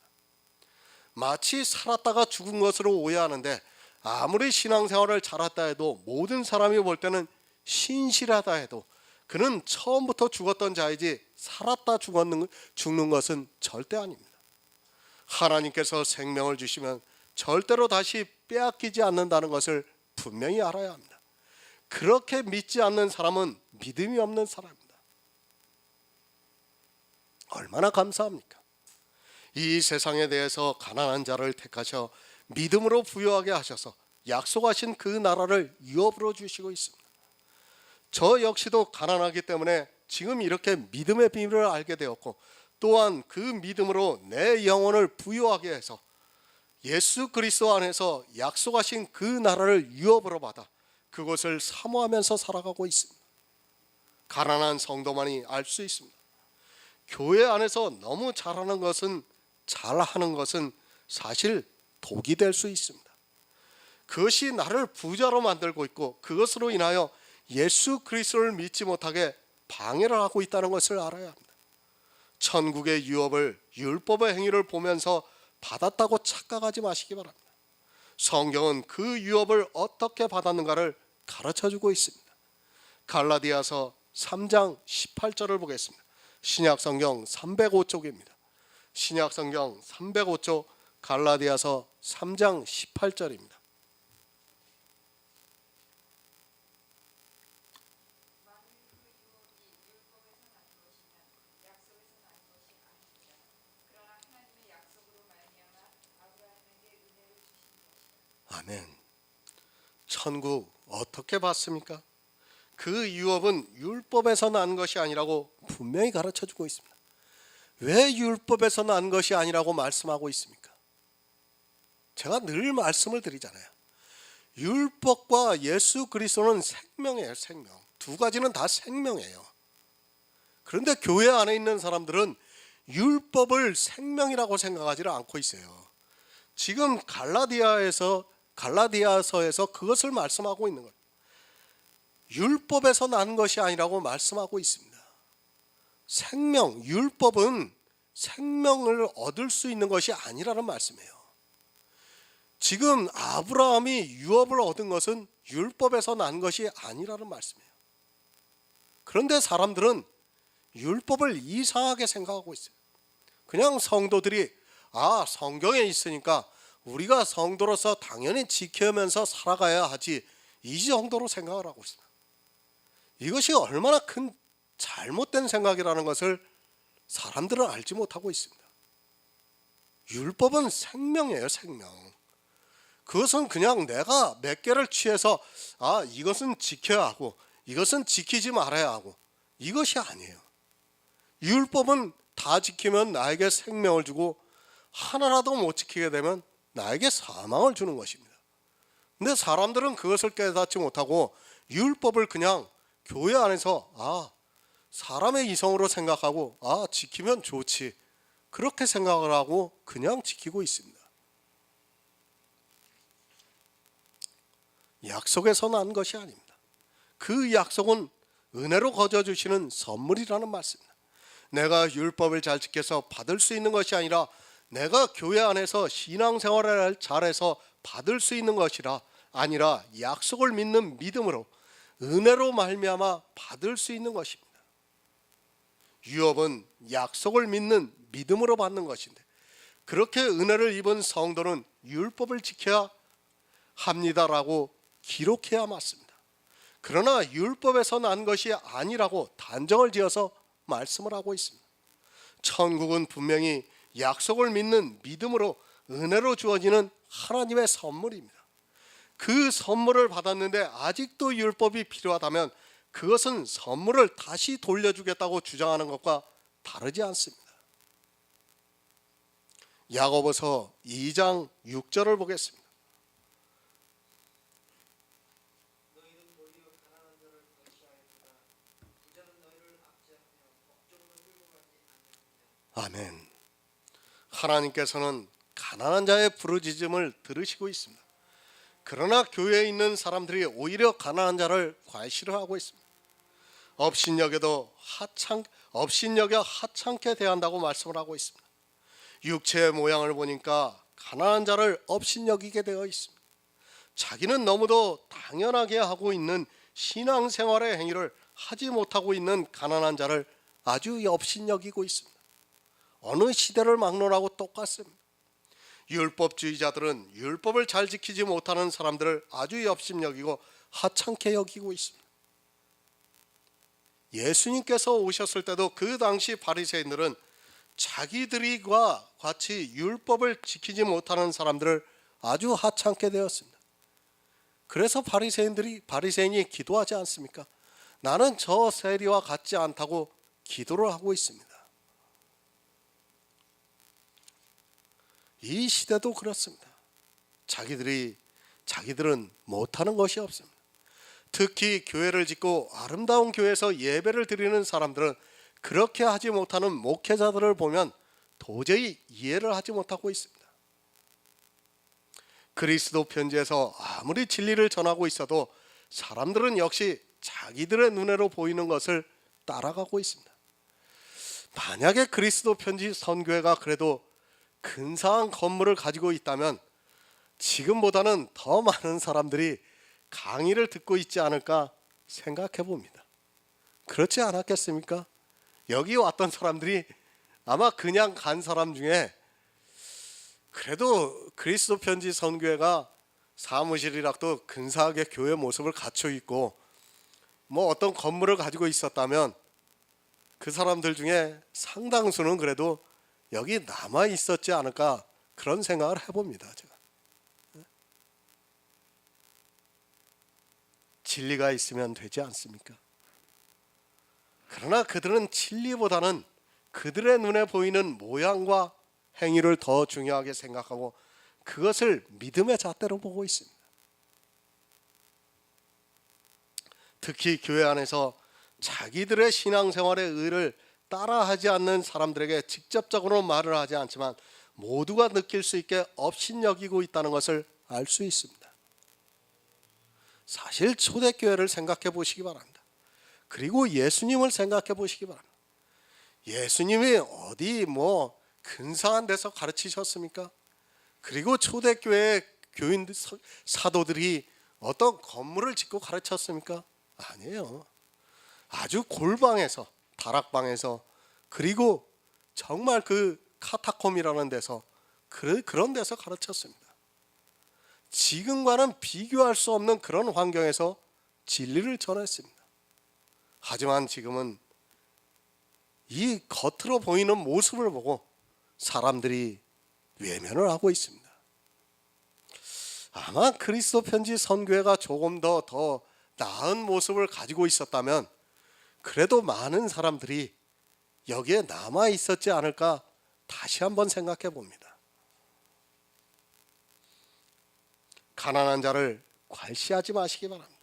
마치 살았다가 죽은 것으로 오해하는데 아무리 신앙생활을 잘했다 해도 모든 사람이 볼 때는 신실하다 해도 그는 처음부터 죽었던 자이지 살았다 죽는 것은 절대 아닙니다. 하나님께서 생명을 주시면 절대로 다시 빼앗기지 않는다는 것을 분명히 알아야 합니다. 그렇게 믿지 않는 사람은 믿음이 없는 사람입니다. 얼마나 감사합니까? 이 세상에 대해서 가난한 자를 택하셔 믿음으로 부유하게 하셔서 약속하신 그 나라를 유업으로 주시고 있습니다. 저 역시도 가난하기 때문에 지금 이렇게 믿음의 비밀을 알게 되었고 또한 그 믿음으로 내 영혼을 부유하게 해서 예수 그리스도 안에서 약속하신 그 나라를 유업으로 받아 그것을 사모하면서 살아가고 있습니다. 가난한 성도만이 알 수 있습니다. 교회 안에서 너무 잘하는 것은 사실 독이 될 수 있습니다. 그것이 나를 부자로 만들고 있고 그것으로 인하여 예수 그리스도를 믿지 못하게 방해를 하고 있다는 것을 알아야 합니다. 천국의 유업을 율법의 행위를 보면서 받았다고 착각하지 마시기 바랍니다. 성경은 그 유업을 어떻게 받았는가를 가르쳐주고 있습니다. 갈라디아서 3장 18절을 보겠습니다. 신약성경 305쪽입니다. 신약성경 305쪽 갈라디아서 3장 18절입니다. 아멘. 천국 어떻게 받습니까? 그 유업은 율법에서 난 것이 아니라고 분명히 가르쳐주고 있습니다. 왜 율법에서 난 것이 아니라고 말씀하고 있습니까? 제가 늘 말씀을 드리잖아요. 율법과 예수 그리스도는 생명이에요. 생명. 두 가지는 다 생명이에요. 그런데 교회 안에 있는 사람들은 율법을 생명이라고 생각하지 않고 있어요. 지금 갈라디아서에서 그것을 말씀하고 있는 거예요. 율법에서 난 것이 아니라고 말씀하고 있습니다. 생명, 율법은 생명을 얻을 수 있는 것이 아니라는 말씀이에요. 지금 아브라함이 유업을 얻은 것은 율법에서 난 것이 아니라는 말씀이에요. 그런데 사람들은 율법을 이상하게 생각하고 있어요. 그냥 성도들이 성경에 있으니까 우리가 성도로서 당연히 지키면서 살아가야 하지, 이 정도로 생각을 하고 있습니다. 이것이 얼마나 큰 잘못된 생각이라는 것을 사람들은 알지 못하고 있습니다. 율법은 생명이에요. 생명. 그것은 그냥 내가 몇 개를 취해서 이것은 지켜야 하고 이것은 지키지 말아야 하고, 이것이 아니에요. 율법은 다 지키면 나에게 생명을 주고 하나라도 못 지키게 되면 나에게 사망을 주는 것입니다. 근데 사람들은 그것을 깨닫지 못하고 율법을 그냥 교회 안에서 사람의 이성으로 생각하고 지키면 좋지, 그렇게 생각을 하고 그냥 지키고 있습니다. 약속에서 난 것이 아닙니다. 그 약속은 은혜로 거저 주시는 선물이라는 말씀입니다. 내가 율법을 잘 지켜서 받을 수 있는 것이 아니라 내가 교회 안에서 신앙생활을 잘해서 받을 수 있는 것이라 아니라 약속을 믿는 믿음으로 은혜로 말미암아 받을 수 있는 것입니다. 유업은 약속을 믿는 믿음으로 받는 것인데, 그렇게 은혜를 입은 성도는 율법을 지켜야 합니다라고 기록해야 맞습니다. 그러나 율법에서 난 것이 아니라고 단정을 지어서 말씀을 하고 있습니다. 천국은 분명히 약속을 믿는 믿음으로 은혜로 주어지는 하나님의 선물입니다. 그 선물을 받았는데 아직도 율법이 필요하다면 그것은 선물을 다시 돌려주겠다고 주장하는 것과 다르지 않습니다. 야고보서 2장 6절을 보겠습니다. 너희는 도리어 가난한 자를 거시하였으나 부자는 너희를 압제하며 법정을 끌고 가지 않느냐. 아멘. 하나님께서는 가난한 자의 부르짖음을 들으시고 있습니다. 그러나 교회에 있는 사람들이 오히려 가난한 자를 과시하고 있습니다. 업신여겨 하찮게 대한다고 말씀을 하고 있습니다. 육체의 모양을 보니까 가난한 자를 업신여기게 되어 있습니다. 자기는 너무도 당연하게 하고 있는 신앙생활의 행위를 하지 못하고 있는 가난한 자를 아주 업신여기고 있습니다. 어느 시대를 막론하고 똑같습니다. 율법주의자들은 율법을 잘 지키지 못하는 사람들을 아주 업신여기고 하찮게 여기고 있습니다. 예수님께서 오셨을 때도 그 당시 바리새인들은 자기들과 같이 율법을 지키지 못하는 사람들을 아주 하찮게 되었습니다. 그래서 바리새인이 기도하지 않습니까? 나는 저 세리와 같지 않다고 기도를 하고 있습니다. 이 시대도 그렇습니다. 자기들은 못하는 것이 없습니다. 특히 교회를 짓고 아름다운 교회에서 예배를 드리는 사람들은 그렇게 하지 못하는 목회자들을 보면 도저히 이해를 하지 못하고 있습니다. 그리스도 편지에서 아무리 진리를 전하고 있어도 사람들은 역시 자기들의 눈으로 보이는 것을 따라가고 있습니다. 만약에 그리스도 편지 선교회가 그래도 근사한 건물을 가지고 있다면 지금보다는 더 많은 사람들이 강의를 듣고 있지 않을까 생각해 봅니다. 그렇지 않았겠습니까? 여기 왔던 사람들이 아마 그냥 간 사람 중에 그래도 그리스도 편지 선교회가 사무실이라도 근사하게 교회 모습을 갖춰 있고 어떤 건물을 가지고 있었다면 그 사람들 중에 상당수는 그래도 여기 남아 있었지 않을까, 그런 생각을 해봅니다. 제가 진리가 있으면 되지 않습니까? 그러나 그들은 진리보다는 그들의 눈에 보이는 모양과 행위를 더 중요하게 생각하고 그것을 믿음의 잣대로 보고 있습니다. 특히 교회 안에서 자기들의 신앙생활의 의를 따라하지 않는 사람들에게 직접적으로 말을 하지 않지만 모두가 느낄 수 있게 업신여기고 있다는 것을 알 수 있습니다. 사실 초대교회를 생각해 보시기 바랍니다. 그리고 예수님을 생각해 보시기 바랍니다. 예수님이 어디 근사한 데서 가르치셨습니까? 그리고 초대교회 교인들 사도들이 어떤 건물을 짓고 가르쳤습니까? 아니에요. 아주 골방에서, 다락방에서, 그리고 정말 그 카타콤이라는 데서, 그런 데서 가르쳤습니다. 지금과는 비교할 수 없는 그런 환경에서 진리를 전했습니다. 하지만 지금은 이 겉으로 보이는 모습을 보고 사람들이 외면을 하고 있습니다. 아마 그리스도 편지 선교회가 조금 더 나은 모습을 가지고 있었다면 그래도 많은 사람들이 여기에 남아 있었지 않을까 다시 한번 생각해 봅니다. 가난한 자를 괄시하지 마시기 바랍니다.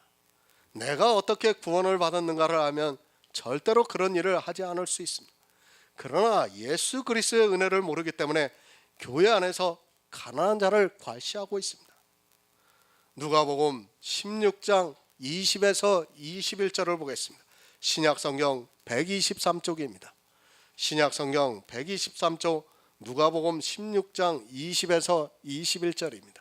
내가 어떻게 구원을 받았는가를 알면 절대로 그런 일을 하지 않을 수 있습니다. 그러나 예수 그리스도의 은혜를 모르기 때문에 교회 안에서 가난한 자를 괄시하고 있습니다. 누가복음 16장 20에서 21절을 보겠습니다. 신약성경 123쪽입니다. 신약성경 123쪽 누가복음 16장 20에서 21절입니다.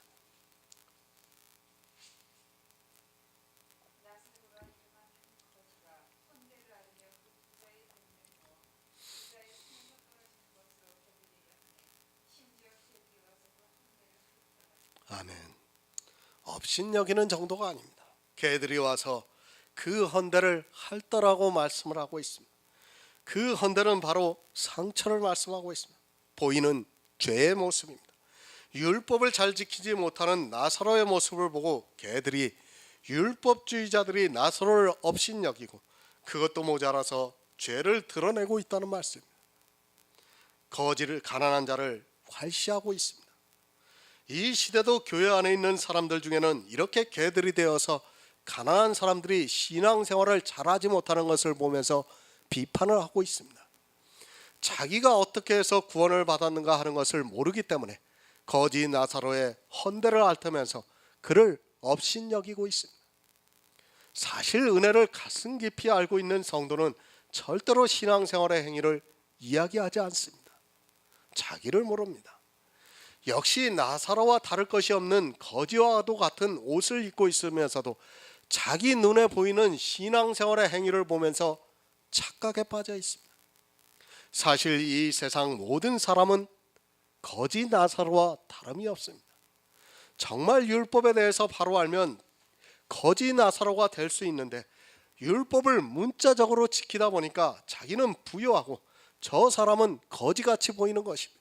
아멘. 업신여기는 정도가 아닙니다. 개들이 와서 그 헌대를 핥더라고 말씀을 하고 있습니다. 그 헌대는 바로 상처를 말씀하고 있습니다. 보이는 죄의 모습입니다. 율법을 잘 지키지 못하는 나사로의 모습을 보고 개들이, 율법주의자들이 나사로를 업신여기고 그것도 모자라서 죄를 드러내고 있다는 말씀입니다. 거지를, 가난한 자를 괄시하고 있습니다. 이 시대도 교회 안에 있는 사람들 중에는 이렇게 개들이 되어서 가난한 사람들이 신앙생활을 잘하지 못하는 것을 보면서 비판을 하고 있습니다. 자기가 어떻게 해서 구원을 받았는가 하는 것을 모르기 때문에 거지 나사로의 헌대를 앓으면서 그를 업신여기고 있습니다. 사실 은혜를 가슴 깊이 알고 있는 성도는 절대로 신앙생활의 행위를 이야기하지 않습니다. 자기를 모릅니다. 역시 나사로와 다를 것이 없는 거지와도 같은 옷을 입고 있으면서도 자기 눈에 보이는 신앙생활의 행위를 보면서 착각에 빠져 있습니다. 사실 이 세상 모든 사람은 거지 나사로와 다름이 없습니다. 정말 율법에 대해서 바로 알면 거지 나사로가 될 수 있는데 율법을 문자적으로 지키다 보니까 자기는 부유하고 저 사람은 거지같이 보이는 것입니다.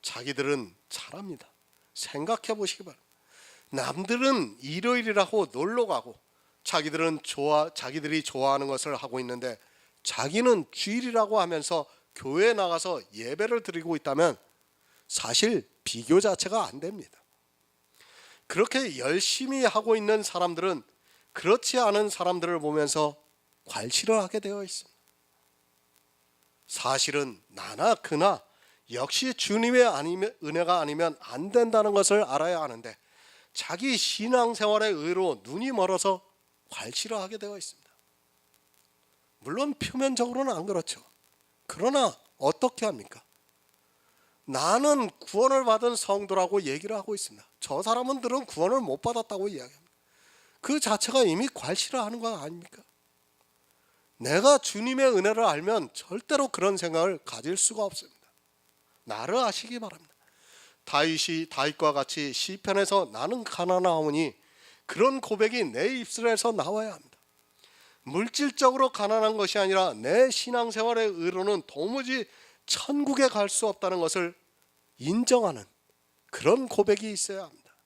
자기들은 잘합니다. 생각해 보시기 바랍니다. 남들은 일요일이라고 놀러 가고 자기들이 좋아하는 것을 하고 있는데 자기는 주일이라고 하면서 교회에 나가서 예배를 드리고 있다면 사실 비교 자체가 안 됩니다. 그렇게 열심히 하고 있는 사람들은 그렇지 않은 사람들을 보면서 괄시를 하게 되어 있습니다. 사실은 나나 그나 역시 주님의 은혜가 아니면 안 된다는 것을 알아야 하는데 자기 신앙생활의 의로 눈이 멀어서 괄시를 하게 되어 있습니다. 물론 표면적으로는 안 그렇죠. 그러나 어떻게 합니까? 나는 구원을 받은 성도라고 얘기를 하고 있습니다. 저 사람들은 구원을 못 받았다고 이야기합니다. 그 자체가 이미 괄시를 하는 거 아닙니까? 내가 주님의 은혜를 알면 절대로 그런 생각을 가질 수가 없습니다. 나를 아시기 바랍니다. 다윗과 같이 시편에서 나는 가난하오니 그런 고백이 내 입술에서 나와야 합니다. 물질적으로 가난한 것이 아니라 내 신앙생활의 의로는 도무지 천국에 갈 수 없다는 것을 인정하는 그런 고백이 있어야 합니다.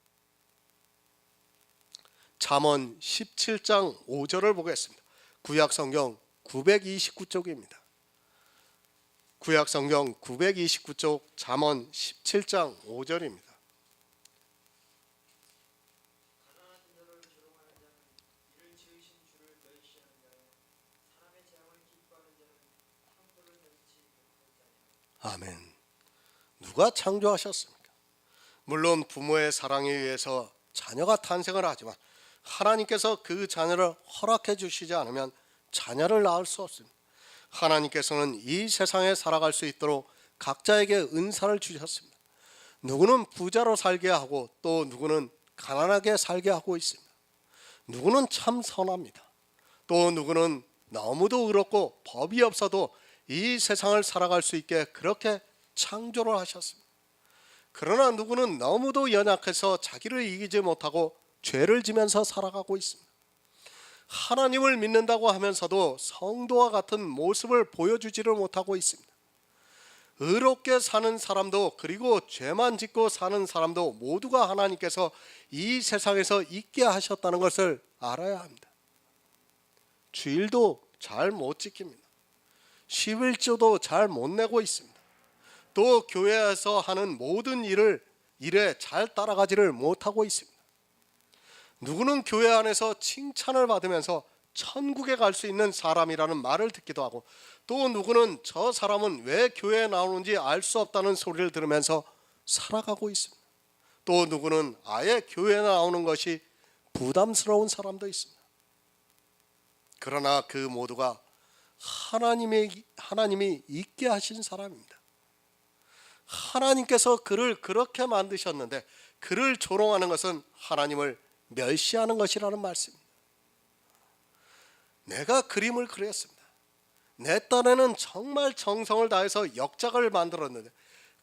잠언 17장 5절을 보겠습니다. 구약성경 929쪽입니다. 구약성경 929쪽 잠언 17장 5절입니다. 가난한 자를 조롱하는 자는 이를 지으신 주를 멸시하는 자요 사람의 재앙을 기뻐하는 자는 창조를 멸치 못할 자니라. 아멘. 누가 창조하셨습니까? 물론 부모의 사랑에 의해서 자녀가 탄생을 하지만 하나님께서 그 자녀를 허락해 주시지 않으면 자녀를 낳을 수 없습니다. 하나님께서는 이 세상에 살아갈 수 있도록 각자에게 은사를 주셨습니다. 누구는 부자로 살게 하고 또 누구는 가난하게 살게 하고 있습니다. 누구는 참 선합니다. 또 누구는 너무도 의롭고 법이 없어도 이 세상을 살아갈 수 있게 그렇게 창조를 하셨습니다. 그러나 누구는 너무도 연약해서 자기를 이기지 못하고 죄를 지면서 살아가고 있습니다. 하나님을 믿는다고 하면서도 성도와 같은 모습을 보여주지를 못하고 있습니다. 의롭게 사는 사람도 그리고 죄만 짓고 사는 사람도 모두가 하나님께서 이 세상에서 있게 하셨다는 것을 알아야 합니다. 주일도 잘 못 지킵니다. 11조도 잘 못 내고 있습니다. 또 교회에서 하는 모든 일에 잘 따라가지를 못하고 있습니다. 누구는 교회 안에서 칭찬을 받으면서 천국에 갈 수 있는 사람이라는 말을 듣기도 하고 또 누구는 저 사람은 왜 교회에 나오는지 알 수 없다는 소리를 들으면서 살아가고 있습니다. 또 누구는 아예 교회에 나오는 것이 부담스러운 사람도 있습니다. 그러나 그 모두가 하나님이 있게 하신 사람입니다. 하나님께서 그를 그렇게 만드셨는데 그를 조롱하는 것은 하나님을 멸시하는 것이라는 말씀입니다. 내가 그림을 그렸습니다. 내 딴에는 정말 정성을 다해서 역작을 만들었는데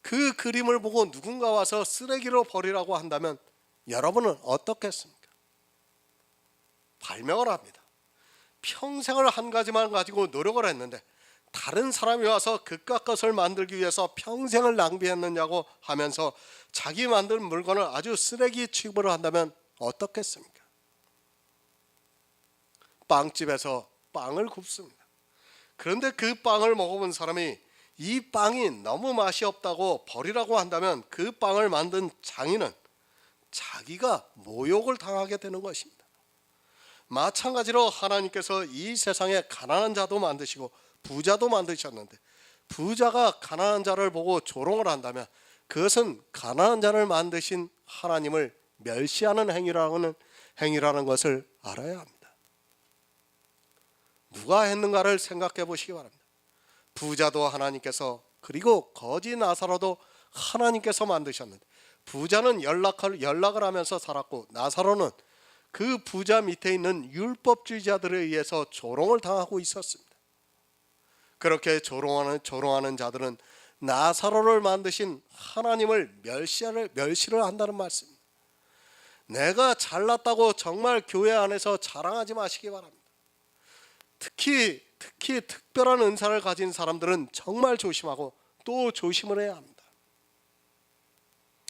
그 그림을 보고 누군가 와서 쓰레기로 버리라고 한다면 여러분은 어떻겠습니까? 발명을 합니다. 평생을 한 가지만 가지고 노력을 했는데 다른 사람이 와서 그깟 것을 만들기 위해서 평생을 낭비했느냐고 하면서 자기 만든 물건을 아주 쓰레기 취급을 한다면 어떻겠습니까? 빵집에서 빵을 굽습니다. 그런데 그 빵을 먹어본 사람이 이 빵이 너무 맛이 없다고 버리라고 한다면 그 빵을 만든 장인은 자기가 모욕을 당하게 되는 것입니다. 마찬가지로 하나님께서 이 세상에 가난한 자도 만드시고 부자도 만드셨는데 부자가 가난한 자를 보고 조롱을 한다면 그것은 가난한 자를 만드신 하나님을 멸시하는 행위라는 것을 알아야 합니다. 누가 했는가를 생각해 보시기 바랍니다. 부자도 하나님께서 그리고 거지 나사로도 하나님께서 만드셨는데 부자는 연락을 하면서 살았고 나사로는 그 부자 밑에 있는 율법주의자들에 의해서 조롱을 당하고 있었습니다. 그렇게 조롱하는 자들은 나사로를 만드신 하나님을 멸시를 한다는 말씀입니다. 내가 잘났다고 정말 교회 안에서 자랑하지 마시기 바랍니다. 특히 특별한 은사를 가진 사람들은 정말 조심하고 또 조심을 해야 합니다.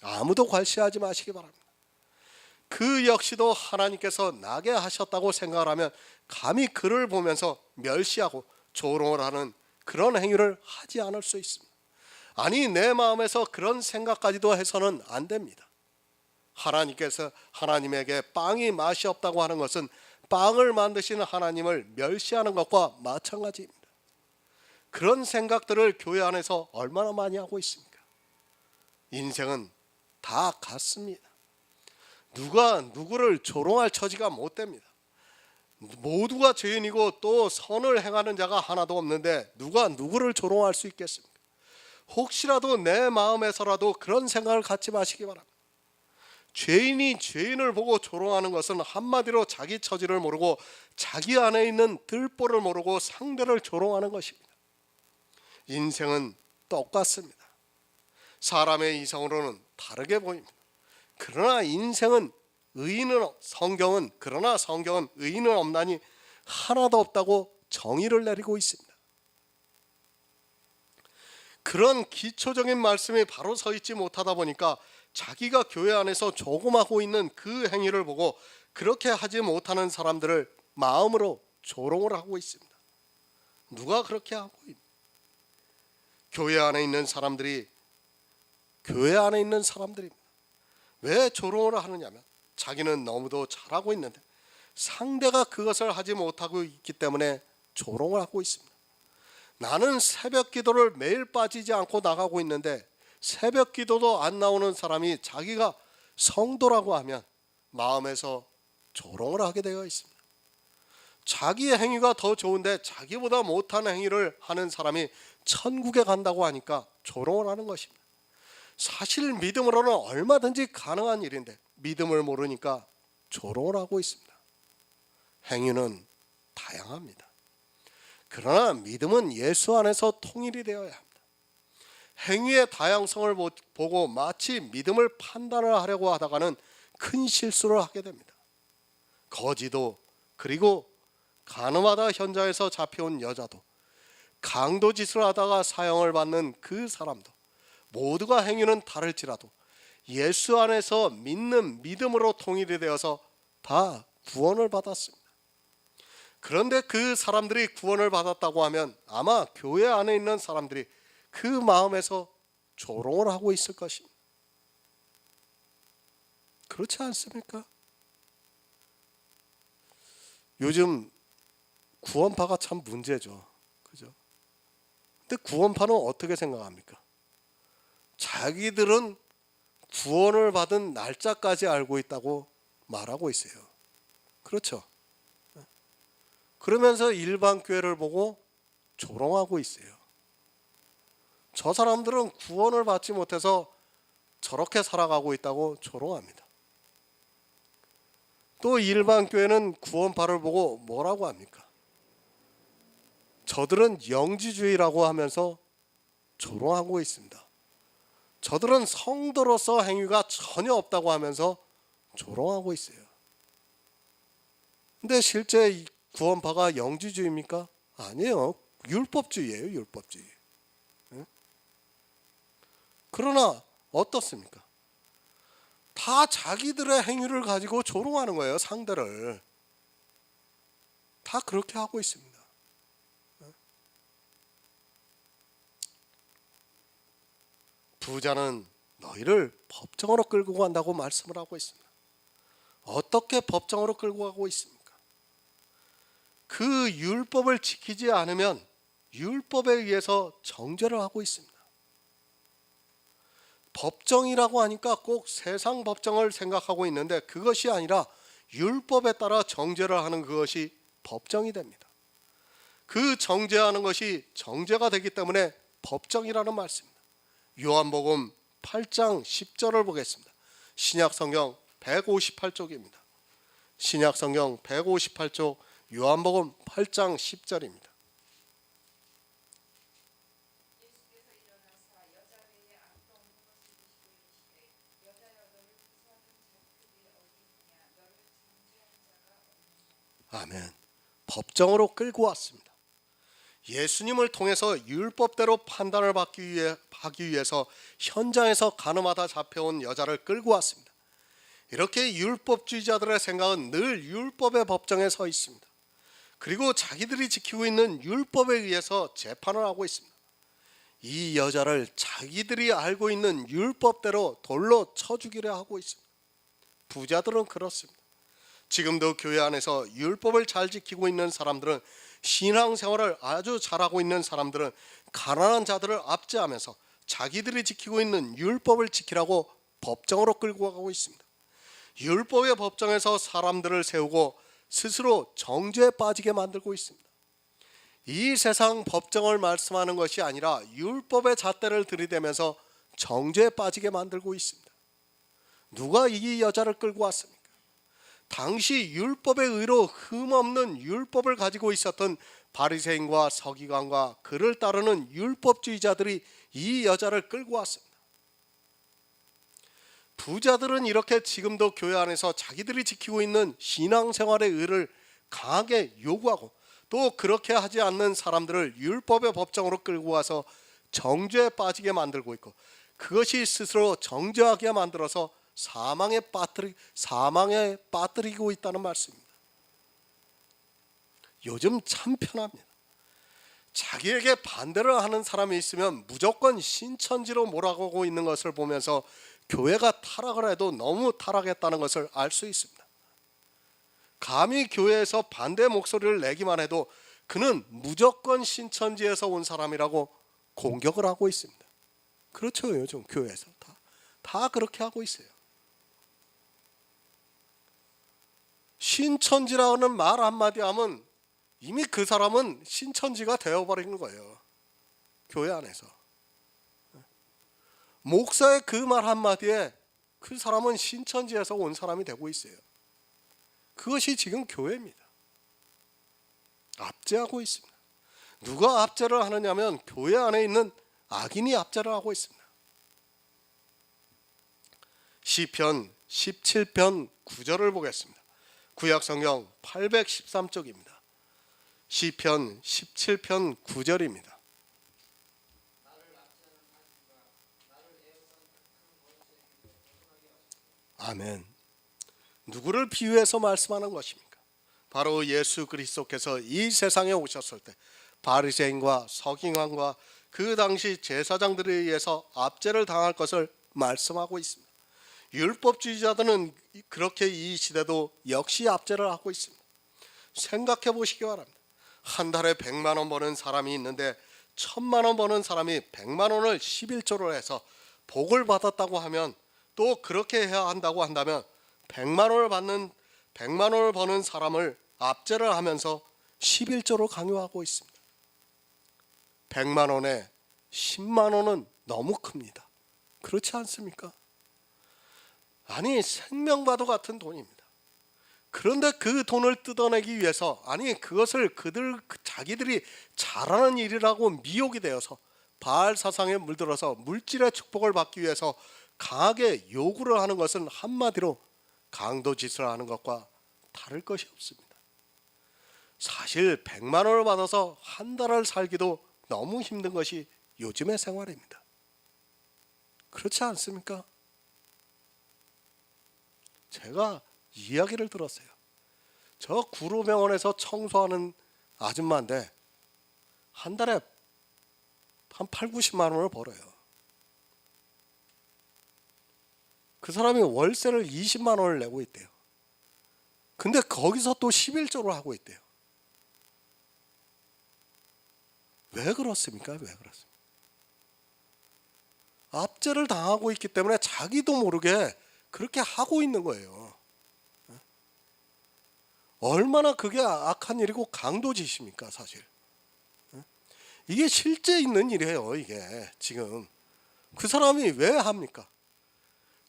아무도 괄시하지 마시기 바랍니다. 그 역시도 하나님께서 나게 하셨다고 생각을 하면 감히 그를 보면서 멸시하고 조롱을 하는 그런 행위를 하지 않을 수 있습니다. 아니 내 마음에서 그런 생각까지도 해서는 안 됩니다. 하나님에게 빵이 맛이 없다고 하는 것은 빵을 만드시는 하나님을 멸시하는 것과 마찬가지입니다. 그런 생각들을 교회 안에서 얼마나 많이 하고 있습니까? 인생은 다 같습니다. 누가 누구를 조롱할 처지가 못 됩니다. 모두가 죄인이고 또 선을 행하는 자가 하나도 없는데 누가 누구를 조롱할 수 있겠습니까? 혹시라도 내 마음에서라도 그런 생각을 갖지 마시기 바랍니다. 죄인이 죄인을 보고 조롱하는 것은 한마디로 자기 처지를 모르고 자기 안에 있는 들보를 모르고 상대를 조롱하는 것입니다. 인생은 똑같습니다. 사람의 이성으로는 다르게 보입니다. 그러나 성경은 의인은 없나니 하나도 없다고 정의를 내리고 있습니다. 그런 기초적인 말씀이 바로 서 있지 못하다 보니까 자기가 교회 안에서 조금 하고 있는 그 행위를 보고 그렇게 하지 못하는 사람들을 마음으로 조롱을 하고 있습니다. 누가 그렇게 하고 있는? 교회 안에 있는 사람들입니다. 왜 조롱을 하느냐면 자기는 너무도 잘하고 있는데 상대가 그것을 하지 못하고 있기 때문에 조롱을 하고 있습니다. 나는 새벽 기도를 매일 빠지지 않고 나가고 있는데 새벽 기도도 안 나오는 사람이 자기가 성도라고 하면 마음에서 조롱을 하게 되어 있습니다. 자기의 행위가 더 좋은데 자기보다 못한 행위를 하는 사람이 천국에 간다고 하니까 조롱을 하는 것입니다. 사실 믿음으로는 얼마든지 가능한 일인데 믿음을 모르니까 조롱을 하고 있습니다. 행위는 다양합니다. 그러나 믿음은 예수 안에서 통일이 되어야 합니다. 행위의 다양성을 보고 마치 믿음을 판단을 하려고 하다가는 큰 실수를 하게 됩니다. 거지도, 그리고 간음하다 현장에서 잡혀온 여자도, 강도짓을 하다가 사형을 받는 그 사람도 모두가 행위는 다를지라도 예수 안에서 믿는 믿음으로 통일이 되어서 다 구원을 받았습니다. 그런데 그 사람들이 구원을 받았다고 하면 아마 교회 안에 있는 사람들이 그 마음에서 조롱을 하고 있을 것입니다. 그렇지 않습니까? 요즘 구원파가 참 문제죠. 그죠? 근데 구원파는 어떻게 생각합니까? 자기들은 구원을 받은 날짜까지 알고 있다고 말하고 있어요. 그렇죠? 그러면서 일반 교회를 보고 조롱하고 있어요. 저 사람들은 구원을 받지 못해서 저렇게 살아가고 있다고 조롱합니다. 또 일반 교회는 구원파를 보고 뭐라고 합니까? 저들은 영지주의라고 하면서 조롱하고 있습니다. 저들은 성도로서 행위가 전혀 없다고 하면서 조롱하고 있어요. 근데 실제 구원파가 영지주의입니까? 아니에요. 율법주의예요. 율법주의. 그러나 어떻습니까? 다 자기들의 행위를 가지고 조롱하는 거예요. 상대를. 다 그렇게 하고 있습니다. 부자는 너희를 법정으로 끌고 간다고 말씀을 하고 있습니다. 어떻게 법정으로 끌고 가고 있습니까? 그 율법을 지키지 않으면 율법에 의해서 정죄를 하고 있습니다. 법정이라고 하니까 꼭 세상 법정을 생각하고 있는데 그것이 아니라 율법에 따라 정죄를 하는 그것이 법정이 됩니다. 그 정죄하는 것이 정죄가 되기 때문에 법정이라는 말씀입니다. 요한복음 8장 10절을 보겠습니다. 신약성경 158쪽입니다. 신약성경 158쪽 요한복음 8장 10절입니다. 아멘. 법정으로 끌고 왔습니다. 예수님을 통해서 율법대로 판단을 하기 위해서 현장에서 간음하다 잡혀온 여자를 끌고 왔습니다. 이렇게 율법주의자들의 생각은 늘 율법의 법정에 서 있습니다. 그리고 자기들이 지키고 있는 율법에 의해서 재판을 하고 있습니다. 이 여자를 자기들이 알고 있는 율법대로 돌로 쳐 죽이려 하고 있습니다. 부자들은 그렇습니다. 지금도 교회 안에서 율법을 잘 지키고 있는 사람들은, 신앙생활을 아주 잘하고 있는 사람들은 가난한 자들을 압제하면서 자기들이 지키고 있는 율법을 지키라고 법정으로 끌고 가고 있습니다. 율법의 법정에서 사람들을 세우고 스스로 정죄에 빠지게 만들고 있습니다. 이 세상 법정을 말씀하는 것이 아니라 율법의 잣대를 들이대면서 정죄에 빠지게 만들고 있습니다. 누가 이 여자를 끌고 왔습니까? 당시 율법의 의로 흠없는 율법을 가지고 있었던 바리새인과 서기관과 그를 따르는 율법주의자들이 이 여자를 끌고 왔습니다. 부자들은 이렇게 지금도 교회 안에서 자기들이 지키고 있는 신앙생활의 의를 강하게 요구하고, 또 그렇게 하지 않는 사람들을 율법의 법정으로 끌고 와서 정죄에 빠지게 만들고 있고, 그것이 스스로 정죄하게 만들어서 사망에 빠뜨리고 있다는 말씀입니다. 요즘 참 편합니다. 자기에게 반대를 하는 사람이 있으면 무조건 신천지로 몰아가고 있는 것을 보면서 교회가 타락을 해도 너무 타락했다는 것을 알 수 있습니다. 감히 교회에서 반대 목소리를 내기만 해도 그는 무조건 신천지에서 온 사람이라고 공격을 하고 있습니다. 그렇죠. 요즘 교회에서 다 그렇게 하고 있어요. 신천지라는 말 한마디 하면 이미 그 사람은 신천지가 되어버리는 거예요. 교회 안에서. 목사의 그 말 한마디에 그 사람은 신천지에서 온 사람이 되고 있어요. 그것이 지금 교회입니다. 압제하고 있습니다. 누가 압제를 하느냐면 교회 안에 있는 악인이 압제를 하고 있습니다. 시편 17편 9절을 보겠습니다. 구약성경 813쪽입니다. 시편 17편 9절입니다. 아멘. 누구를 비유해서 말씀하는 것입니까? 바로 예수 그리스도께서 이 세상에 오셨을 때 바리새인과 서기관과 그 당시 제사장들에 의해서 압제를 당할 것을 말씀하고 있습니다. 율법주의자들은 그렇게 이 시대도 역시 압제를 하고 있습니다. 생각해 보시기 바랍니다. 한 달에 100만 원 버는 사람이 있는데 1000만 원 버는 사람이 100만 원을 11조를 해서 복을 받았다고 하면, 또 그렇게 해야 한다고 한다면 100만 원을 버는 사람을 압제를 하면서 11조로 강요하고 있습니다. 100만 원에 10만 원은 너무 큽니다. 그렇지 않습니까? 아니, 생명과도 같은 돈입니다. 그런데 그 돈을 뜯어내기 위해서, 아니 그것을 자기들이 잘하는 일이라고 미혹이 되어서 바알 사상에 물들어서 물질의 축복을 받기 위해서 강하게 요구를 하는 것은 한마디로 강도짓을 하는 것과 다를 것이 없습니다. 사실 100만 원을 받아서 한 달을 살기도 너무 힘든 것이 요즘의 생활입니다. 그렇지 않습니까? 제가 이야기를 들었어요. 저 구로병원에서 청소하는 아줌마인데 한 달에 한 8, 90만 원을 벌어요. 그 사람이 월세를 20만 원을 내고 있대요. 근데 거기서 또 11조를 하고 있대요. 왜 그렇습니까? 왜 그렇습니까? 압제를 당하고 있기 때문에 자기도 모르게 그렇게 하고 있는 거예요. 얼마나 그게 악한 일이고 강도짓입니까, 사실. 이게 실제 있는 일이에요. 이게 지금 그 사람이 왜 합니까?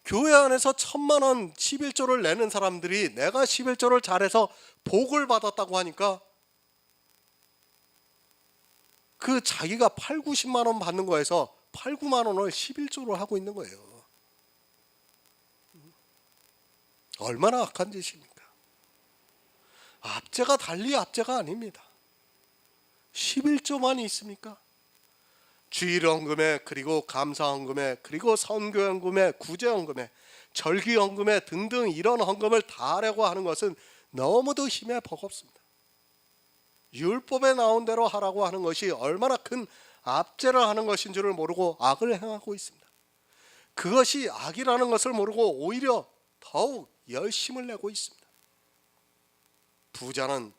교회 안에서 1000만 원 11조를 내는 사람들이 내가 11조를 잘해서 복을 받았다고 하니까 그 자기가 8, 90만 원 받는 거에서 8, 9만 원을 11조로 하고 있는 거예요. 얼마나 악한 짓입니까? 압제가 달리 압제가 아닙니다. 11조만 있습니까? 주일헌금에, 그리고 감사헌금에, 그리고 선교헌금에, 구제헌금에, 절기헌금에 등등 이런 헌금을 다 하려고 하는 것은 너무도 힘에 버겁습니다. 율법에 나온 대로 하라고 하는 것이 얼마나 큰 압제를 하는 것인 줄을 모르고 악을 행하고 있습니다. 그것이 악이라는 것을 모르고 오히려 더욱 열심을 내고 있습니다. 부자는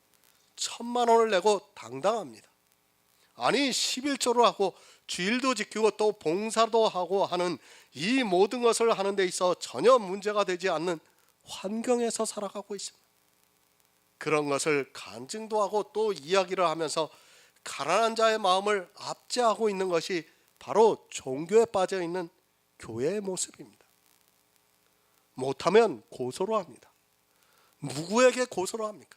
1000만 원을 내고 당당합니다. 아니 11조를 하고 주일도 지키고 또 봉사도 하고 하는 이 모든 것을 하는 데 있어 전혀 문제가 되지 않는 환경에서 살아가고 있습니다. 그런 것을 간증도 하고 또 이야기를 하면서 가난한 자의 마음을 압제하고 있는 것이 바로 종교에 빠져 있는 교회의 모습입니다. 못하면 고소를 합니다. 누구에게 고소를 합니까?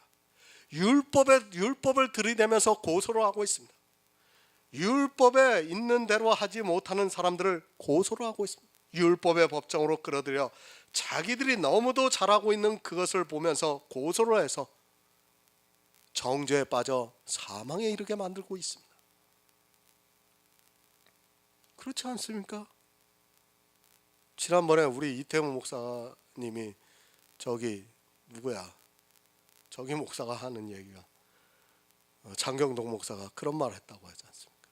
율법을 들이대면서 고소를 하고 있습니다. 율법에 있는 대로 하지 못하는 사람들을 고소를 하고 있습니다. 율법의 법정으로 끌어들여 자기들이 너무도 잘하고 있는 그것을 보면서 고소를 해서 정죄에 빠져 사망에 이르게 만들고 있습니다. 그렇지 않습니까? 지난번에 우리 이태무 목사님이 저기 누구야? 저기 목사가 하는 얘기가 장경동 목사가 그런 말을 했다고 하지 않습니까?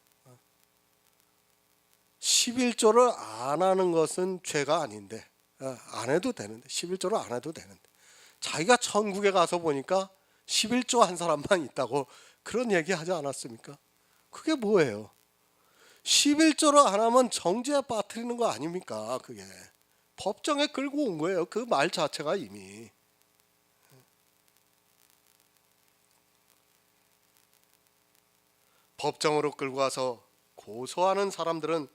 11조를 안 하는 것은 죄가 아닌데 안 해도 되는데 11조를 안 해도 되는데 자기가 천국에 가서 보니까 11조 한 사람만 있다고 그런 얘기 하지 않았습니까? 그게 뭐예요? 11조를 안 하면 정죄에 빠뜨리는 거 아닙니까? 그게 법정에 끌고 온 거예요. 그 말 자체가 이미. 법정으로 끌고 가서 고소하는 사람들은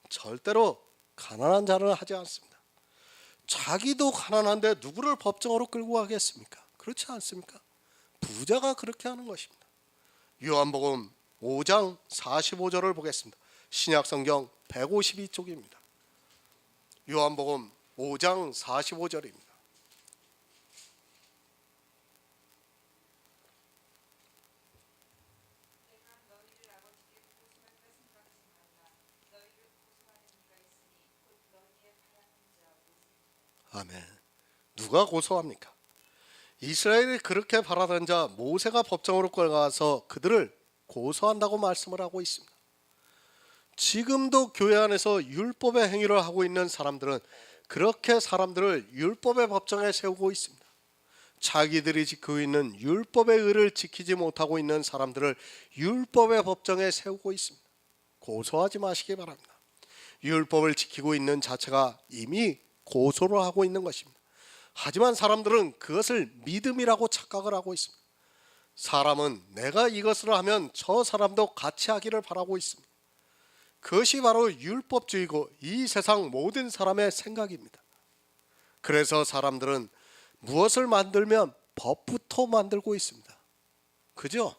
절대로 가난한 자를 하지 않습니다. 자기도 가난한데 누구를 법정으로 끌고 가겠습니까? 그렇지 않습니까? 부자가 그렇게 하는 것입니다. 요한복음 5장 45절을 보겠습니다. 신약성경 152쪽입니다. 요한복음 5장 45절입니다. 아멘. 누가 고소합니까? 이스라엘이 그렇게 바라던 자 모세가 법정으로 끌어가서 그들을 고소한다고 말씀을 하고 있습니다. 지금도 교회 안에서 율법의 행위를 하고 있는 사람들은 그렇게 사람들을 율법의 법정에 세우고 있습니다. 자기들이 지키고 있는 율법의 의를 지키지 못하고 있는 사람들을 율법의 법정에 세우고 있습니다. 고소하지 마시기 바랍니다. 율법을 지키고 있는 자체가 이미 고소를 하고 있는 것입니다. 하지만 사람들은 그것을 믿음이라고 착각을 하고 있습니다. 사람은 내가 이것을 하면 저 사람도 같이 하기를 바라고 있습니다. 그것이 바로 율법주의고 이 세상 모든 사람의 생각입니다. 그래서 사람들은 무엇을 만들면 법부터 만들고 있습니다. 그죠?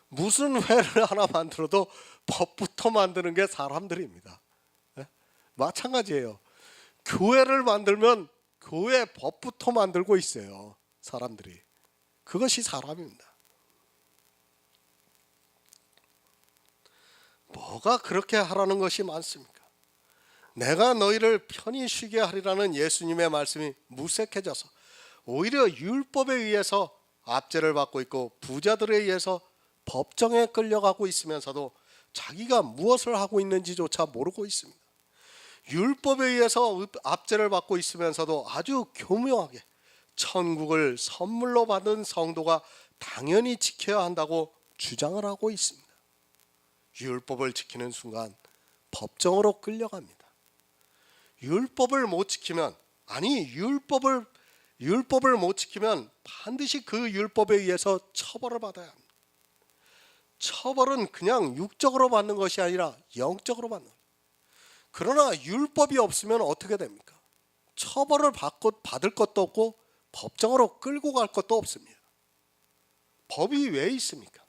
무슨 회를 하나 만들어도 법부터 만드는 게 사람들입니다. 마찬가지예요. 교회를 만들면 교회 법부터 만들고 있어요. 사람들이. 그것이 사람입니다. 뭐가 그렇게 하라는 것이 많습니까? 내가 너희를 편히 쉬게 하리라는 예수님의 말씀이 무색해져서 오히려 율법에 의해서 압제를 받고 있고 부자들에 의해서 법정에 끌려가고 있으면서도 자기가 무엇을 하고 있는지조차 모르고 있습니다. 율법에 의해서 압제를 받고 있으면서도 아주 교묘하게 천국을 선물로 받은 성도가 당연히 지켜야 한다고 주장을 하고 있습니다. 율법을 지키는 순간 법정으로 끌려갑니다. 율법을 못 지키면 율법을 못 지키면 반드시 그 율법에 의해서 처벌을 받아야 합니다. 처벌은 그냥 육적으로 받는 것이 아니라 영적으로 받는 거예요. 그러나 율법이 없으면 어떻게 됩니까? 처벌을 받을 것도 없고 법정으로 끌고 갈 것도 없습니다. 법이 왜 있습니까?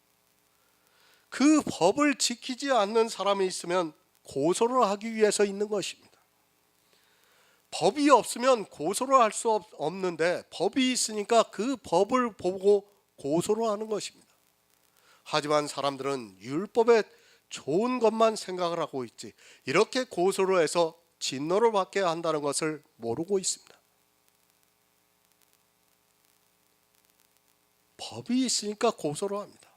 그 법을 지키지 않는 사람이 있으면 고소를 하기 위해서 있는 것입니다. 법이 없으면 고소를 할 수 없는데 법이 있으니까 그 법을 보고 고소를 하는 것입니다. 하지만 사람들은 율법에 좋은 것만 생각을 하고 있지 이렇게 고소를 해서 진노를 받게 한다는 것을 모르고 있습니다. 법이 있으니까 고소를 합니다.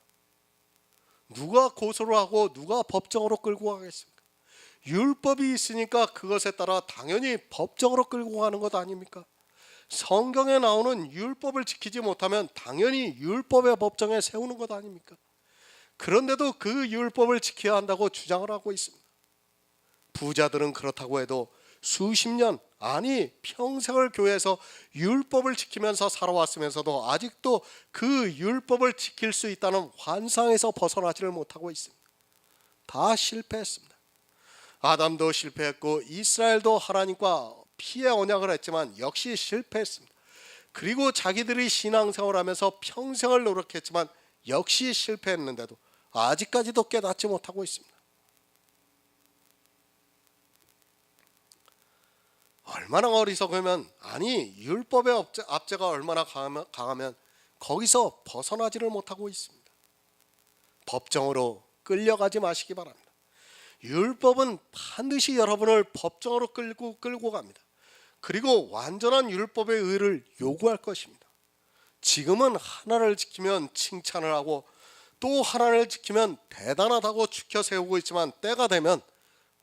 누가 고소를 하고 누가 법정으로 끌고 가겠습니까? 율법이 있으니까 그것에 따라 당연히 법정으로 끌고 가는 것 아닙니까? 성경에 나오는 율법을 지키지 못하면 당연히 율법의 법정에 세우는 것 아닙니까? 그런데도 그 율법을 지켜야 한다고 주장을 하고 있습니다. 부자들은 그렇다고 해도 수십 년, 아니 평생을 교회에서 율법을 지키면서 살아왔으면서도 아직도 그 율법을 지킬 수 있다는 환상에서 벗어나지를 못하고 있습니다. 다 실패했습니다. 아담도 실패했고 이스라엘도 하나님과 피의 언약을 했지만 역시 실패했습니다. 그리고 자기들이 신앙생활하면서 평생을 노력했지만 역시 실패했는데도 아직까지도 깨닫지 못하고 있습니다. 얼마나 어리석으면 율법의 압제가 얼마나 강하면 거기서 벗어나지를 못하고 있습니다. 법정으로 끌려가지 마시기 바랍니다. 율법은 반드시 여러분을 법정으로 끌고 갑니다. 그리고 완전한 율법의 의를 요구할 것입니다. 지금은 하나를 지키면 칭찬을 하고 또 하나를 지키면 대단하다고 추켜 세우고 있지만 때가 되면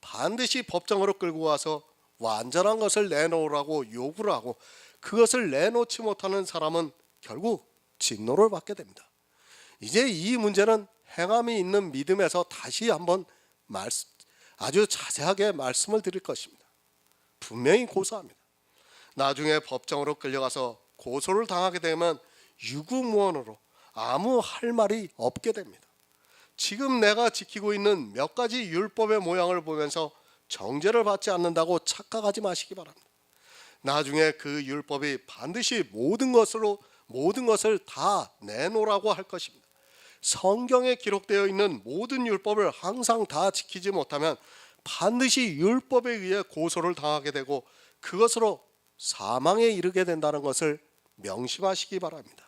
반드시 법정으로 끌고 와서 완전한 것을 내놓으라고 요구를 하고 그것을 내놓지 못하는 사람은 결국 진노를 받게 됩니다. 이제 이 문제는 행함이 있는 믿음에서 다시 한번 아주 자세하게 말씀을 드릴 것입니다. 분명히 고소합니다. 나중에 법정으로 끌려가서 고소를 당하게 되면 유구무원으로 아무 할 말이 없게 됩니다. 지금 내가 지키고 있는 몇 가지 율법의 모양을 보면서 정죄를 받지 않는다고 착각하지 마시기 바랍니다. 나중에 그 율법이 반드시 모든 것을 다 내놓으라고 할 것입니다. 성경에 기록되어 있는 모든 율법을 항상 다 지키지 못하면 반드시 율법에 의해 고소를 당하게 되고 그것으로 사망에 이르게 된다는 것을 명심하시기 바랍니다.